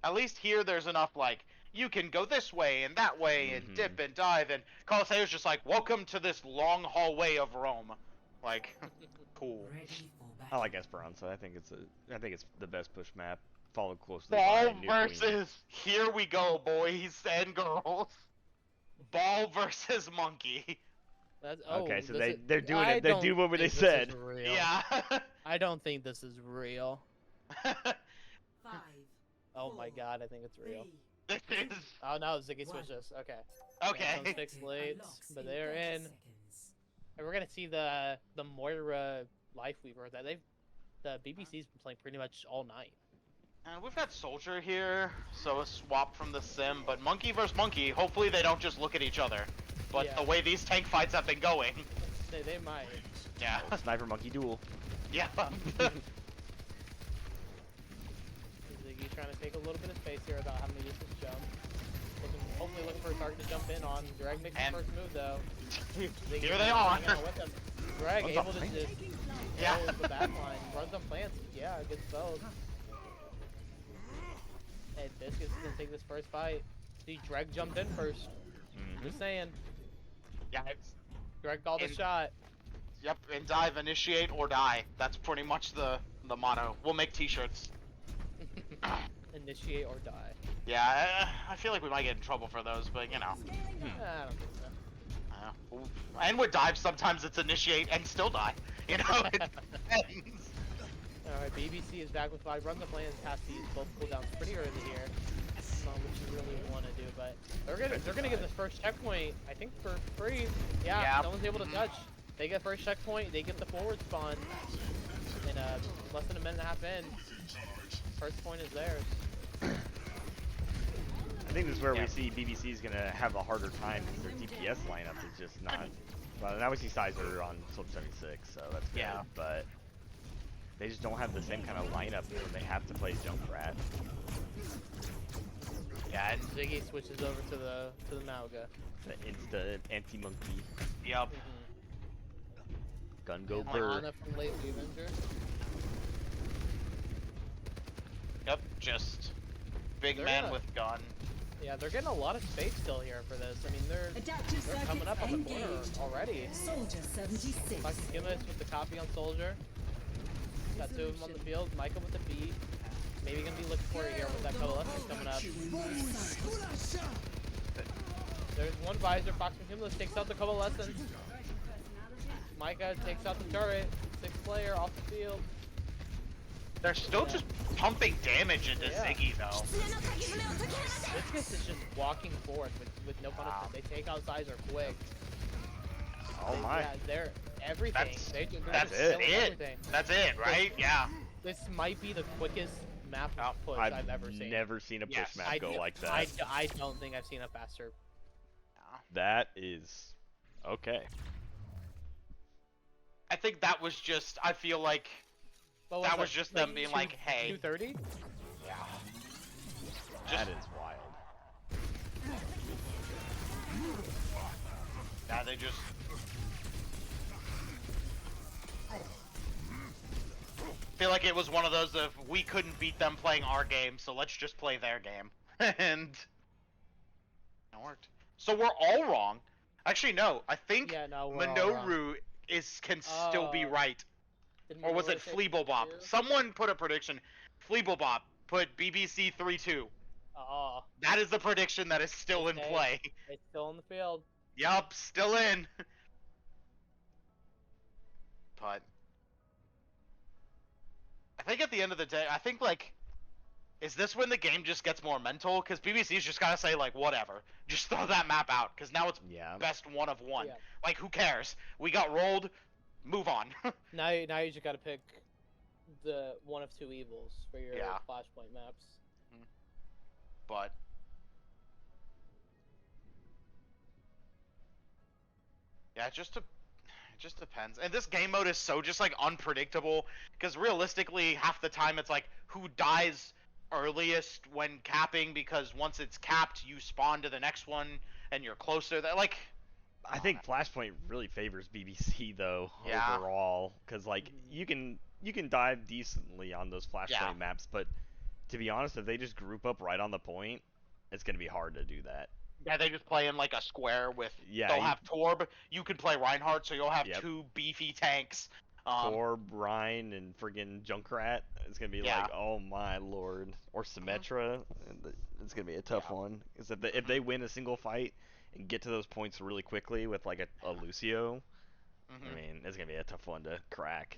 at least here there's enough, like, you can go this way and that way and Mhm. dip and dive, and Coliseo's just like, welcome to this long hallway of Rome. Like, cool. Ready for I battle. like Esperanza. I think it's the best push map, followed closely Ball by New Queen. versus, here we go, boys and girls. Ball versus Monkey. That's, Okay, so this they're is- doing I it. They don't do what they think this said. is real. Yeah. I don't think this is real. 5, Oh my 4, god, I think it's real. 3, This is Oh no, Ziggy One. switches. Okay. okay. Sounds fixed late, unlocks but in they're 30 in. seconds. And we're gonna see the Moira Life Weaver that the BBC's been playing pretty much all night. And we've got Soldier here, so a swap from the sim, but Monkey versus Monkey, hopefully they don't just look at each other. But Yeah. the way these tank fights have been going, They might. yeah. Sniper monkey duel. Yeah. Ziggy trying to take a little bit of space here without having to use his jump. Hopefully looking for a target to jump in on. Greg makes And- the first move though. Ziggy Here they are. hanging out with him. Greg Runs able up to plants. just Yeah. go with the back line. Runs on plants. Yeah, gets both. Hey, BISC is gonna take this first fight. See, Greg jumped in first. Just saying. Yeah, it's, Greg called the And- shot. yep, and dive, initiate, or die. That's pretty much the motto. We'll make t-shirts. Initiate or die. Yeah, I feel like we might get in trouble for those, but you know. I don't think so. And with dive, sometimes it's initiate and still die. You know, it depends. Alright, BBC is back with 5 runs. The plan is has to use both cooldowns pretty early here. Not what you really want to do, but they're gonna get this first checkpoint, I think, for free. Yeah, Yeah. no one's able to Mhm. touch. They get first checkpoint, they get the forward spawn. And less than a minute and a half in, first point is theirs. I think this is where Yeah. we see BBC is gonna have a harder time because their DPS lineup is just not Well, now we see Sizer on Slip 76, so that's good. Yeah. But they just don't have the same kind of lineup when they have to play Junkrat. Yeah, and Ziggy switches over to the Mauga. The insta anti-monkey. Yep. Gun go Yeah, burr. Ana from Late Avenger. Yep. Just big They're man not- with gun. Yeah, they're getting a lot of space still here for this. I mean, they're coming up on the corner already. Soldier 76. Fucking Gimmis with the copy on Soldier. Got two of them on the field. Micah with the B. Maybe gonna be looking for it here with that coalescence coming up. There's one visor. Fox and Cumulus takes out the coalescence. Micah takes out the turret. 6th player off the field. They're still just pumping damage into Yeah. Ziggy though. Viscus is just walking forth with no punishment. Wow. They take out Sizer quick. Oh my. Yeah, they're everything. That's- they're That's just it. killing everything. That's it, right? Yeah. This might be the quickest map Oh, push I've ever seen. never seen a push Yes. map go like that. I don't think I've seen a faster. That is okay. I think that was just. I feel like. What That that? was just them being like, hey. 230? Yeah. That is wild. Yeah, they just. Feel like it was one of those of we couldn't beat them playing our game, so let's just play their game, and it worked. So we're all wrong. Actually, no. I think Yeah, no, we're all wrong. Minoru can still be right. Did Or was it Minoru say Fleeblebop? 2? Someone put a prediction. Fleeblebop put BBC 3-2. Oh, That is the prediction that is still in Okay. play. it's still in the field. Yup, still in. But I think at the end of the day, I think like, is this when the game just gets more mental? Because BBC's just gotta say like, whatever, just throw that map out. Because now it's Yeah. best one of one. Yeah. Like, who cares? We got rolled. Move on. Now you just gotta pick the one of two evils for your Yeah. flashpoint maps. But yeah, it just depends. And this game mode is so just like unpredictable because realistically, half the time it's like who dies earliest when capping because once it's capped, you spawn to the next one and you're closer. That like I think Flashpoint really favors BBC though Yeah. overall, because like you can dive decently on those Flashpoint Yeah. maps, but to be honest, if they just group up right on the point, it's gonna be hard to do that. yeah, they just play in like a square with Yeah, they'll you- have Torb. You can play Reinhardt, so you'll have Yep. two beefy tanks. Or Rhine and friggin' Junkrat, it's gonna be Yeah. like, oh my lord. Or Symmetra, it's gonna be a tough Yeah. one. Because if they win a single fight and get to those points really quickly with like a Lucio, mhm. I mean, it's gonna be a tough one to crack.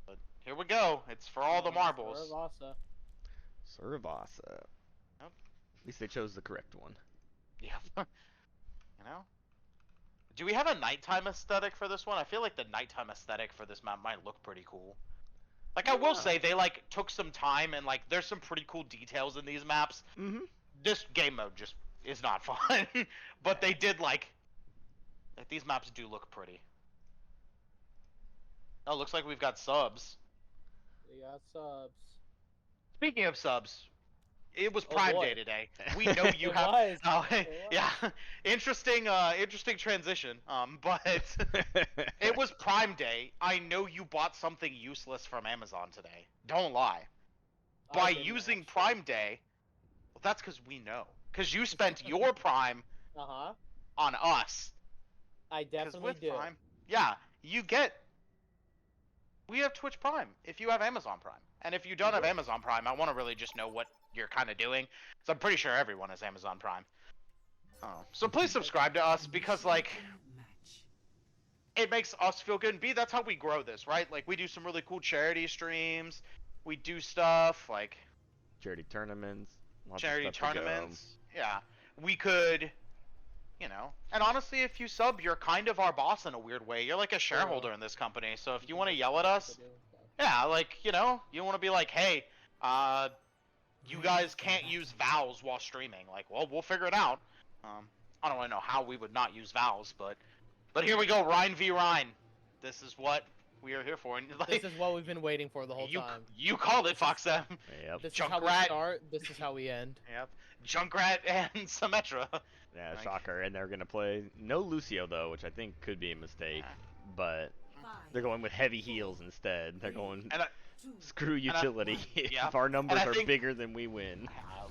But here we go. It's for all the marbles. Vasa. Survasa. Yep. At least they chose the correct one. Yeah. You know? Do we have a nighttime aesthetic for this one? I feel like the nighttime aesthetic for this map might look pretty cool. Like I will Yeah. say they like took some time and like there's some pretty cool details in these maps. Mm-hmm. This game mode just is not fun. But they did like these maps do look pretty. Oh, looks like we've got subs. We got subs. Speaking of subs, it was Oh, Prime boy. Day today. We know you It have. was. Oh, It was. yeah, interesting transition. But it was Prime Day. I know you bought something useless from Amazon today. Don't lie. I By didn't using actually. Prime Day, well, that's because we know. Because you spent your Prime Uh-huh. on us. I 'Cause definitely with do. Prime, yeah, you get. We have Twitch Prime if you have Amazon Prime. And if you don't have Amazon Prime, I want to really just know what you're kind of doing. So I'm pretty sure everyone has Amazon Prime. Oh. So please subscribe to us because, like, Match. it makes us feel good. And B, that's how we grow this, right? Like, we do some really cool charity streams. We do stuff like Charity tournaments. Lots charity of stuff to go. tournaments. Yeah. We could, you know. And honestly, if you sub, you're kind of our boss in a weird way. You're like a shareholder in this company. So if you want to yell at us, yeah, like, you know, you want to be like, hey, you guys can't use vowels while streaming. Like, well, we'll figure it out. I don't really know how we would not use vowels, but But here we go, Rhine v Rhine. This is what we are here for. And like, This is what we've been waiting for the whole time. You called it, Foxem. Yep. This is how we Junkrat. start. This is how we end. Yep. Junkrat and Symmetra. Yeah, Like- shocker. And they're gonna play no Lucio though, which I think could be a mistake. Yeah. But they're going with heavy heals instead. They're going And screw utility. yeah. If our numbers And I are think- bigger than we win.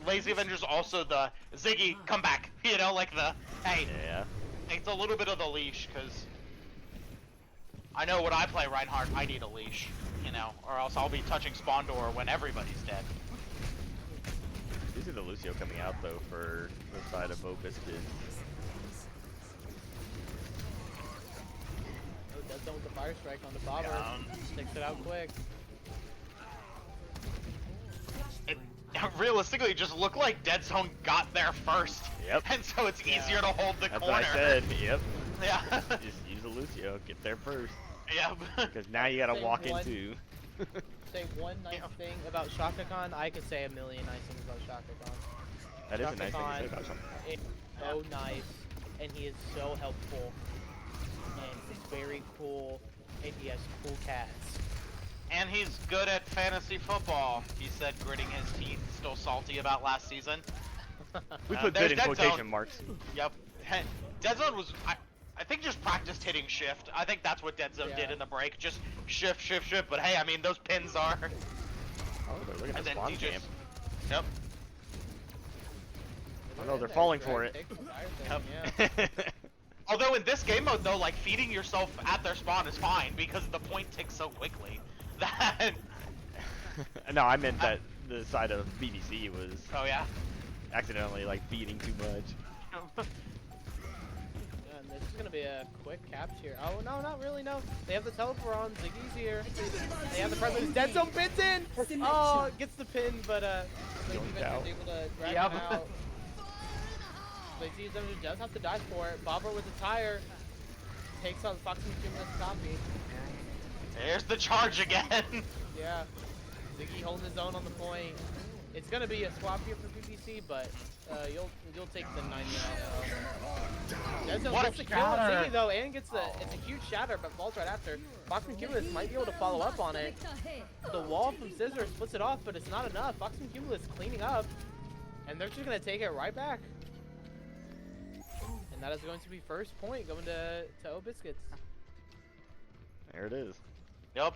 Lazy Avengers also the Ziggy, come back. You know, like the hey. Yeah. It's a little bit of the leash, because I know when I play Reinhardt, I need a leash, you know, or else I'll be touching spawn door when everybody's dead. You see the Lucio coming out though for the side of BISC. Oh, Dead Zone with the fire strike on the bobber. Down. Takes it out quick. It realistically just looked like Dead Zone got there first. Yep. And so it's Yeah. easier to hold the That's corner. what I said. Yep. Yeah. Just use the Lucio. Get there first. Yeah. Because now you gotta Say walk one. into. Say one nice Yeah. thing about Shaka Khan. I could say a million nice things about Shaka Khan. That is a Shaka nice thing to Khan say about something. is so nice, and he is so helpful, and he's very cool, and he has cool cats. And he's good at fantasy football. He said, gritting his teeth, still salty about last season. We Uh, put there's good in Dead quotation Zone. marks. Yep. Dead Zone was, I think, just practiced hitting shift. I think that's what Dead Zone did Yeah. in the break. Just shift, shift, shift. But hey, I mean, those pins are. Oh, they're looking And at then spawn he just. camp. Yep. Oh no, they're falling for it. Take the fire thing, Yep. yeah. Although in this game mode, though, like feeding yourself at their spawn is fine because the point ticks so quickly that. No, I meant that the side of BBC was Oh yeah. accidentally like feeding too much. Yeah, and this is gonna be a quick caps here. Oh no, not really. No, they have the teleport on. Ziggy's here. They have the presence. Dead Zone pins in. Oh, it gets the pin, but Lazy Joined Avenger out. is able to drag Yep. him out. Lazy Avenger does have to die for it. Bobber with the tire takes out Fox and Cumulus copy. There's the charge again. Yeah, Ziggy holding his own on the point. It's gonna be a swap here for PPC, but you'll take the 99. Dead Zone What a gets the kill on shatter. Ziggy though, and gets the it's a huge shatter, but falls right after. Fox and Cumulus might be able to follow up on it. The wall from Scissor splits it off, but it's not enough. Fox and Cumulus cleaning up, and they're just gonna take it right back. And that is going to be first point going to O Biscuits. There it is. Yep.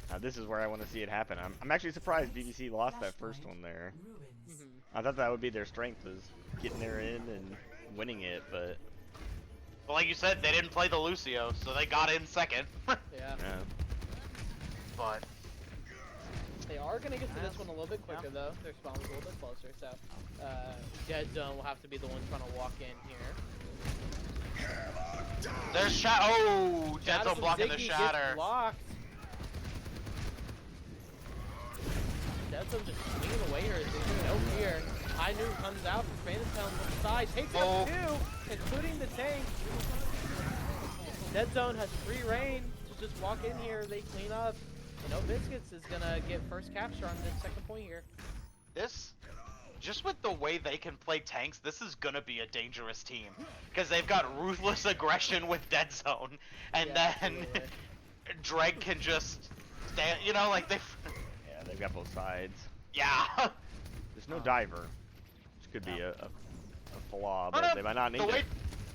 Now this is where I want to see it happen. I'm actually surprised BBC lost that first one there. Mhm. I thought that would be their strength, was getting there in and winning it, but But like you said, they didn't play the Lucio, so they got in second. Yeah. yeah. But They are going to get to this one a little bit quicker, though. Their spawn was a little bit closer, so Dead Zone will have to be the one trying to walk in here. there's oh, Dead Shadows Zone and blocking the Ziggy gets shatter. blocked. Dead Zone just swinging away here. Ziggy no fear. High Noon comes out from Phantom Town on the side, takes Oh. up two, including the tank. Dead Zone has free reign to just walk in here. They clean up. And O Biscuits is gonna get first capture on this second point here. This, just with the way they can play tanks, this is gonna be a dangerous team because they've got ruthless aggression with Dead Zone, and Yeah, then absolutely. Dreg can just stand. You know, like they. Yeah, they've got both sides. Yeah. There's no diver, which could be a flaw, Oh, but no, they might not need the way, it.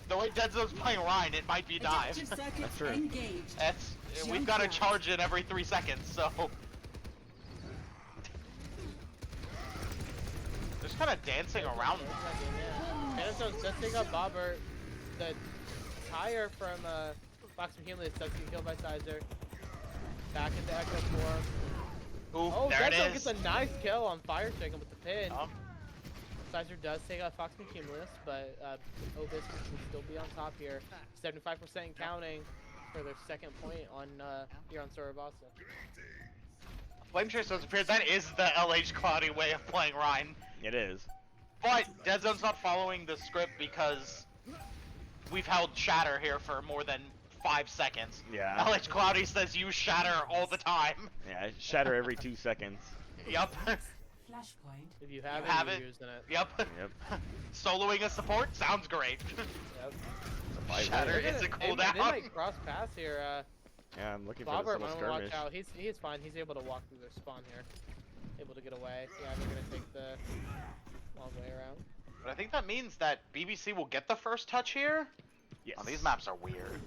the way Dead Zone's playing Rhine, it might be dive. That's true. Engaged. That's we've got to charge in every 3 seconds, so. Just kind of dancing around. Phantom does take out Bobber. The tire from Fox and Cumulus does get killed by Sizer. Back into Echo form. Ooh, Oh, there Dead Zone it gets is. a nice kill on Fire Shaking with the pin. Um, Sizer does take out Fox and Cumulus, but O Biscuits will still be on top here. 75% and counting for their second point on here on Sorabasa. Flame Chase does appear. That is the LH Cloudy way of playing Rhine. It is. But Dead Zone's not following the script because we've held Shatter here for more than 5 seconds. Yeah. LH Cloudy says use Shatter all the time. Yeah, shatter every 2 seconds. Yup. Flashpoint. If you have You it, have you're it. using it. Yup. Yep. Soloing a support sounds great. Yep. Shatter They're is a gonna- cooldown. They might cross pass here. Yeah, I'm looking for Bobber this might little want to watch skirmish. out. He's fine. He's able to walk through their spawn here. Able to get away. Yeah, they're gonna take the long way around. But I think that means that BBC will get the first touch here. Yes. Oh, these maps are weird.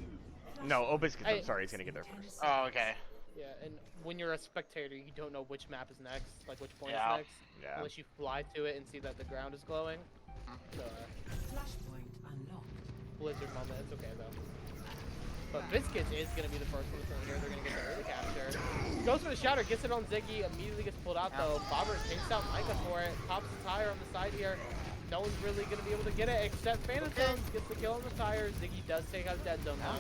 No, Obis. I'm Hey. sorry, he's gonna get there first. Oh, okay. Yeah, and when you're a spectator, you don't know which map is next, like which point Yeah. is next, Yeah. unless you fly to it and see that the ground is glowing. So, Flashpoint unlocked. Blizzard moment, it's okay though. But Biscuits is going to be the first one to here. They're going to get the early capture. Goes for the shatter, gets it on Ziggy, immediately gets pulled out though. Bobber takes out Micah for it, pops the tire on the side here. No one's really going to be able to get it except Phantom gets the kill on the tire. Ziggy does take out Dead Zone now.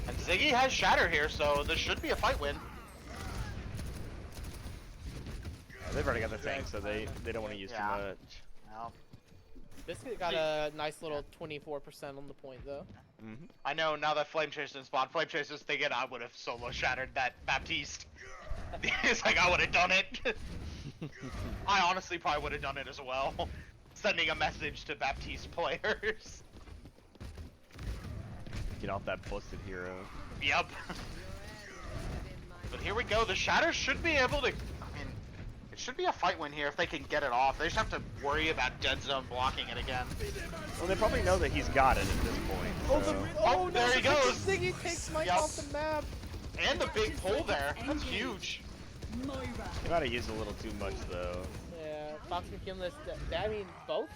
And Ziggy has Shatter here, so this should be a fight win. Yeah, they've already got the tank, so they don't want to use too much. No. Biscuit got a nice little 24% on the point though. I know now that Flame Chaser's spawned, Flame Chaser's thinking I would have solo shattered that Baptiste. It's like I would have done it. I honestly probably would have done it as well. Sending a message to Baptiste players. Get off that busted hero. Yep. But here we go. The Shatter should be able to. I mean, it should be a fight win here if they can get it off. They just have to worry about Dead Zone blocking it again. Well, they probably know that he's got it at this point. So. Oh, there he goes. Ziggy takes Mike Yep. off the map. And the big pull there. That's huge. Moira. They might have used a little too much though. Yeah, Fox McKinley. I mean, both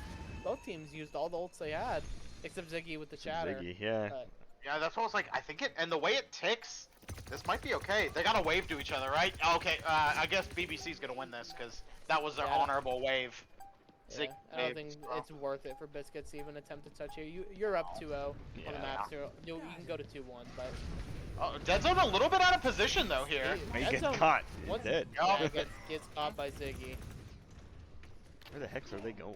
teams used all the ults they had, except Ziggy with the shatter. Ziggy, yeah. Yeah, that's what I was like. I think it, and the way it ticks, this might be okay. They got to wave to each other, right? Okay, I guess BBC's gonna win this because that was their Yeah. honorable wave. Yeah, I don't think it's worth it for Biscuits to even attempt to touch you. You're up 2-0 on the Yeah. map, so you can go to 2-1, but Oh, Dead Zone a little bit out of position though here. He Dead gets Zone- caught. He's once- dead. Yeah, gets caught by Ziggy. Where the heck are they going?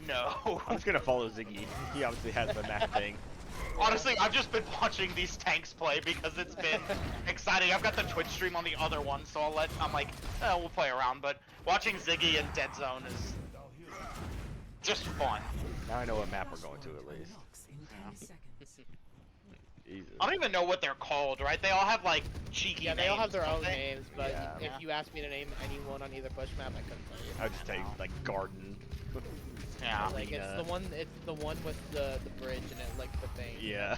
No. I'm just gonna follow Ziggy. He obviously has the map thing. Honestly, I've just been watching these tanks play because it's been exciting. I've got the Twitch stream on the other one, so I'm like, we'll play around. But watching Ziggy and Dead Zone is just fun. Now I know what map we're going to at least. Locks in 10 seconds. Jesus. I don't even know what they're called, right? They all have like cheeky Yeah, names. they all have their don't own they? names, but Yeah. if you asked me to name anyone on either push map, I couldn't tell you. I would just say like garden. Yeah. Like it's the one with the bridge and it like the thing. Yeah.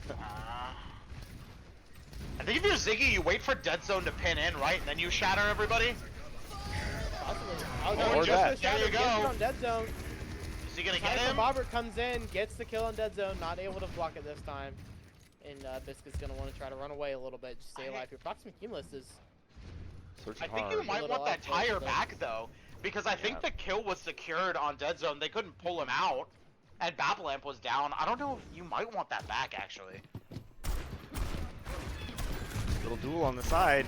I think if you're Ziggy, you wait for Dead Zone to pin in, right? And then you shatter everybody. Possibly. Oh, Or no, that. just the shatter, There you gets it go. on Dead Zone. Is he gonna get Tyson him? Bobber comes in, gets the kill on Dead Zone, not able to block it this time. And Biscuit's gonna want to try to run away a little bit, just stay alive here. Fox McCumulus is Searching I think hard. you might little want that outpost, tire but- back though, because I think Yeah. the kill was secured on Dead Zone. They couldn't pull him out, and Babalamp was down. I don't know if you might want that back actually. Little duel on the side.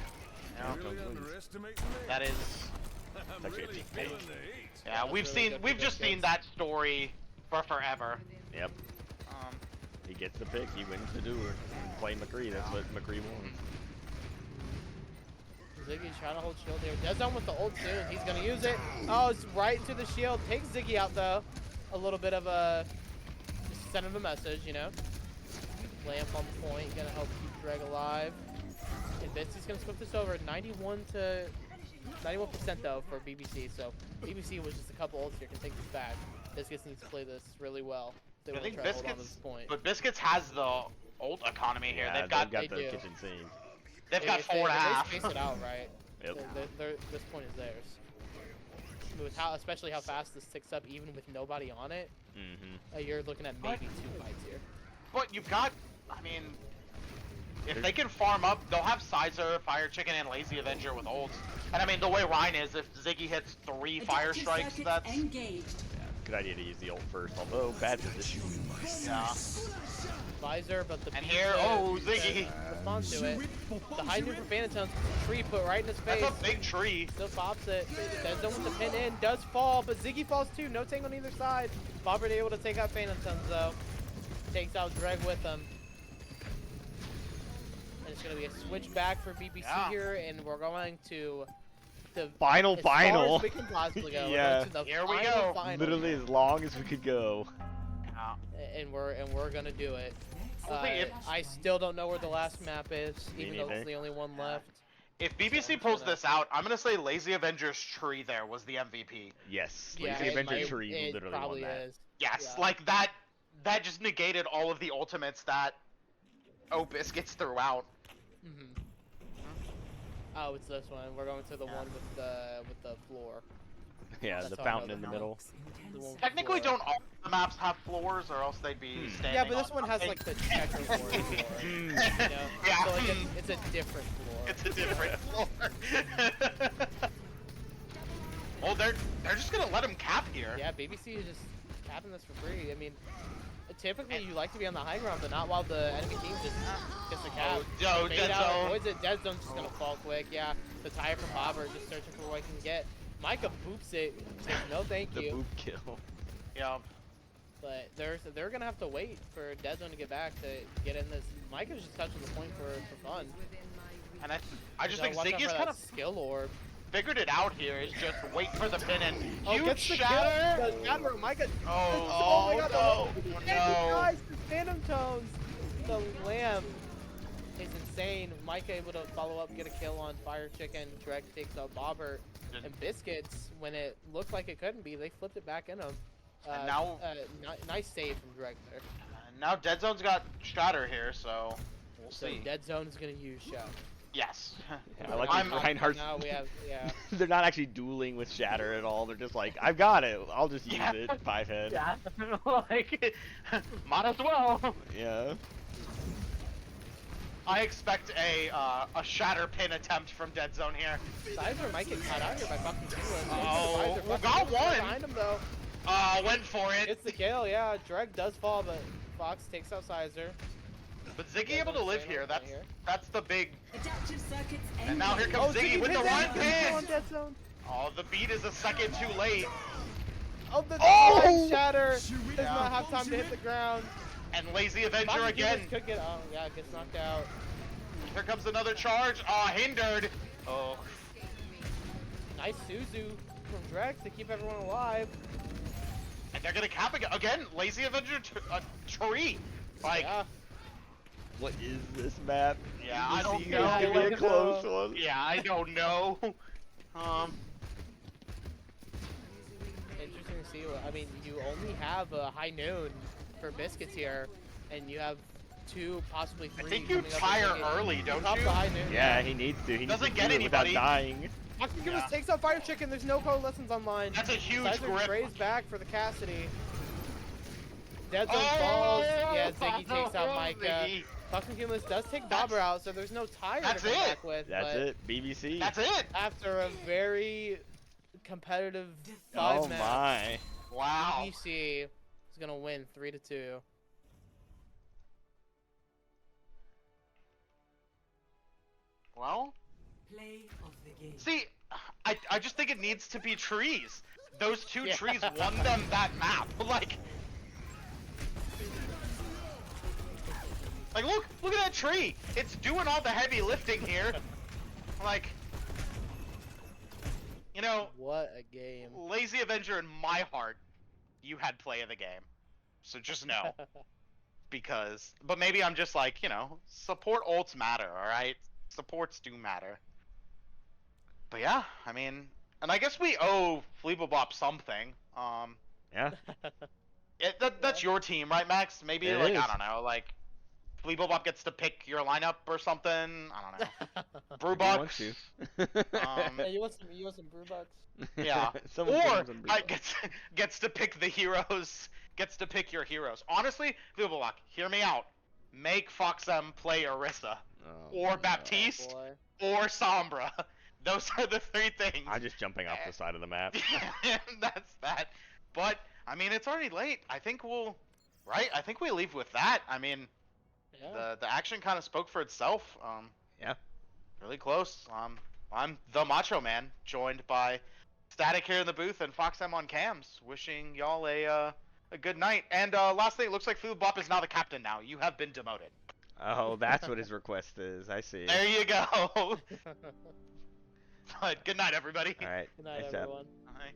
Yeah. Really underestimating me? That is, I'm actually a really team feeling match. the heat. yeah. that's We've really seen, good we've for just seen Biscuits. that story for forever. Yep. Um, He gets the pick. He wins the duel. Play McCree. That's what McCree wants. Ziggy trying to hold shield here. Dead Zone with the ult soon. He's gonna use it. Oh, it's right into the shield. Takes Ziggy out though. A little bit of a just send him a message, you know. Lamp on point, gonna help keep Dreg alive. And Bitsy's gonna flip this over. 91% though for BBC. So BBC was just a couple ults here. Can take this back. Biscuits needs to play this really well. They I want think to try to hold on to this Biscuits, point. but Biscuits has the ult economy here. Yeah, they've got the They do. kitchen sink. they've got If 4.5. They space it out right. Yep. This point is theirs. With how, especially how fast this ticks up, even with nobody on it, Mm-hmm. you're looking at maybe 2 fights here. But you've got, I mean, if they can farm up, they'll have Sizer, Fire Chicken, and Lazy Avenger with ults. And I mean, the way Ryan is, if Ziggy hits 3 fire Adaptive strikes, circuit that's engaged. Good idea to use the ult first, although bad position. yeah. Visor, but the And beat here, to- oh, Ziggy. Respond to it. The high noon for Phantom tree put right in his face. That's a big tree. Still pops it. Dead Zone with the pin in, does fall, but Ziggy falls too. No tank on either side. Bobber able to take out Phantom though. Takes out Dreg with him. And it's gonna be a switch back for BBC Yeah. here, and we're going to the Final, as far final. as we can possibly go. We're Yeah. going to the Here we final go. final. Literally as long as we could go. Yeah. and we're gonna do it. Well, see, if- I still don't know where the last map is, Me even though neither. it's the only one left. If BBC pulls this out, I'm gonna say Lazy Avengers Tree there was the MVP. Yes, Yeah, Lazy it Avenger might- Tree it literally won probably that. is. Yes, Yeah. like that just negated all of the ultimates that Opus gets throughout. Mhm. Oh, it's this one. We're going to the one with the floor. Yeah, That's the all I know fountain in the the middle. The one with Technically, floor. don't all the maps have floors, or else they'd be standing. Yeah, but this on one has something. like the checkerboard floor. You know? Yeah. So like it's a different floor. It's a different floor. Well, they're just gonna let him cap here. Yeah, BBC is just capping this for free. I mean, typically you like to be on the high ground, but not while the enemy team just gets the cap. Oh, Fade Dead out, Zone. avoids it. Dead Zone's just gonna fall quick. Yeah, the tire from Bobber just searching for what he can get. Micah boops it. Says, no, thank The you. boop kill. Yeah. But they're gonna have to wait for Dead Zone to get back to get in this. Micah's just touching the point for fun. And I just So think watch out Ziggy's for kind that of skill orb. figured it out here. Is just wait for the pin and Oh, huge gets the shatter. kill. The shatter. Micah. Oh, my God, no. the No. guys, the Phantom Tones. The lamb is insane. Micah able to follow up, get a kill on Fire Chicken. Dreg takes out Bobbert. And Biscuits, when it looked like it couldn't be, they flipped it back in him. And now- nice save from Dreg there. Now Dead Zone's got shatter here, so we'll So see. Dead Zone is gonna use Shout. Yes. Yeah, I like I'm- these Reinhardt's. Now we have, yeah. They're not actually dueling with Shatter at all. They're just like, I've got it. I'll just use Yeah. it. 5-head. Yeah. Like, might as well. Yeah. I expect a shatter pin attempt from Dead Zone here. Sizer might get caught out here by fucking Kinglin. Oh, we got one. Behind him though. Went for it. It's the kill, yeah. Dreg does fall, but Fox takes out Sizer. But Ziggy able to live here. That's the big. Adaptive circuits And now here comes Ziggy with the one pin. Dead Zone. Oh, the beat is a second too late. Oh, the Oh! shatter does Yeah. not have time to hit the ground. And Lazy Avenger Fox again. could get, oh yeah, gets knocked out. Here comes another charge. Hindered. Oh. Nice Suzu from Dreg to keep everyone alive. And they're gonna cap again. Lazy Avenger tree. Like, Yeah. What is this map? Yeah, I don't BBC know. is gonna be I a don't close know. one. yeah, I don't know. Interesting to see. I mean, you only have a high noon for Biscuits here, and you have two, possibly I three. think you coming up tire in the game. early, don't Top you? the high noon. Yeah, he needs to. He needs Doesn't to get do it without anybody. dying. Foxy Yeah. takes out Fire Chicken. There's no coalescence online. That's a huge Sizer grip. trays back for the Cassidy. Dead Zone Oh! falls. Yeah, Ziggy takes out Micah. Ziggy. Foxy Cumulus does take Bobber out, so there's no tire That's to come it. back with. That's but it. BBC. That's it. after a very competitive 5 Oh match, my. Wow. BBC is gonna win 3-2. Well, Play of the game. see, I just think it needs to be trees. Those two Yeah. trees won them that map. Like look at that tree. It's doing all the heavy lifting here. Like, you know, What a game. Lazy Avenger in my heart, you had play of the game. So just know. But maybe I'm just like, support ults matter, alright? Supports do matter. But yeah, I mean, and I guess we owe Fleeblebop something. Yeah. That's your team, right, Max? Maybe, It I is. don't know, Fleeblebop gets to pick your lineup or something. I don't know. He wants Brewbucks. to. Yeah, you want some brew bucks? Yeah. Someone Or give him some I Brewbucks. gets to pick the heroes. Gets to pick your heroes. Honestly, Fleeblebop, hear me out. Make Foxem play Orisa, Oh, or no. Baptiste, boy. or Sombra. Those are the three things. I'm just jumping off the side of the map. That's that. But I mean, it's already late. I think we leave with that. I mean, Yeah. the action kind of spoke for itself. Yeah. Really close. I'm the Macho Man, joined by Static here in the booth and FoxM on cams. Wishing y'all a good night. And last thing, it looks like Fleeblebop is now the captain. Now you have been demoted. Oh, that's what his request is. I see. There you go. But good night, everybody. All right. Good night, Nice job. everyone. Bye.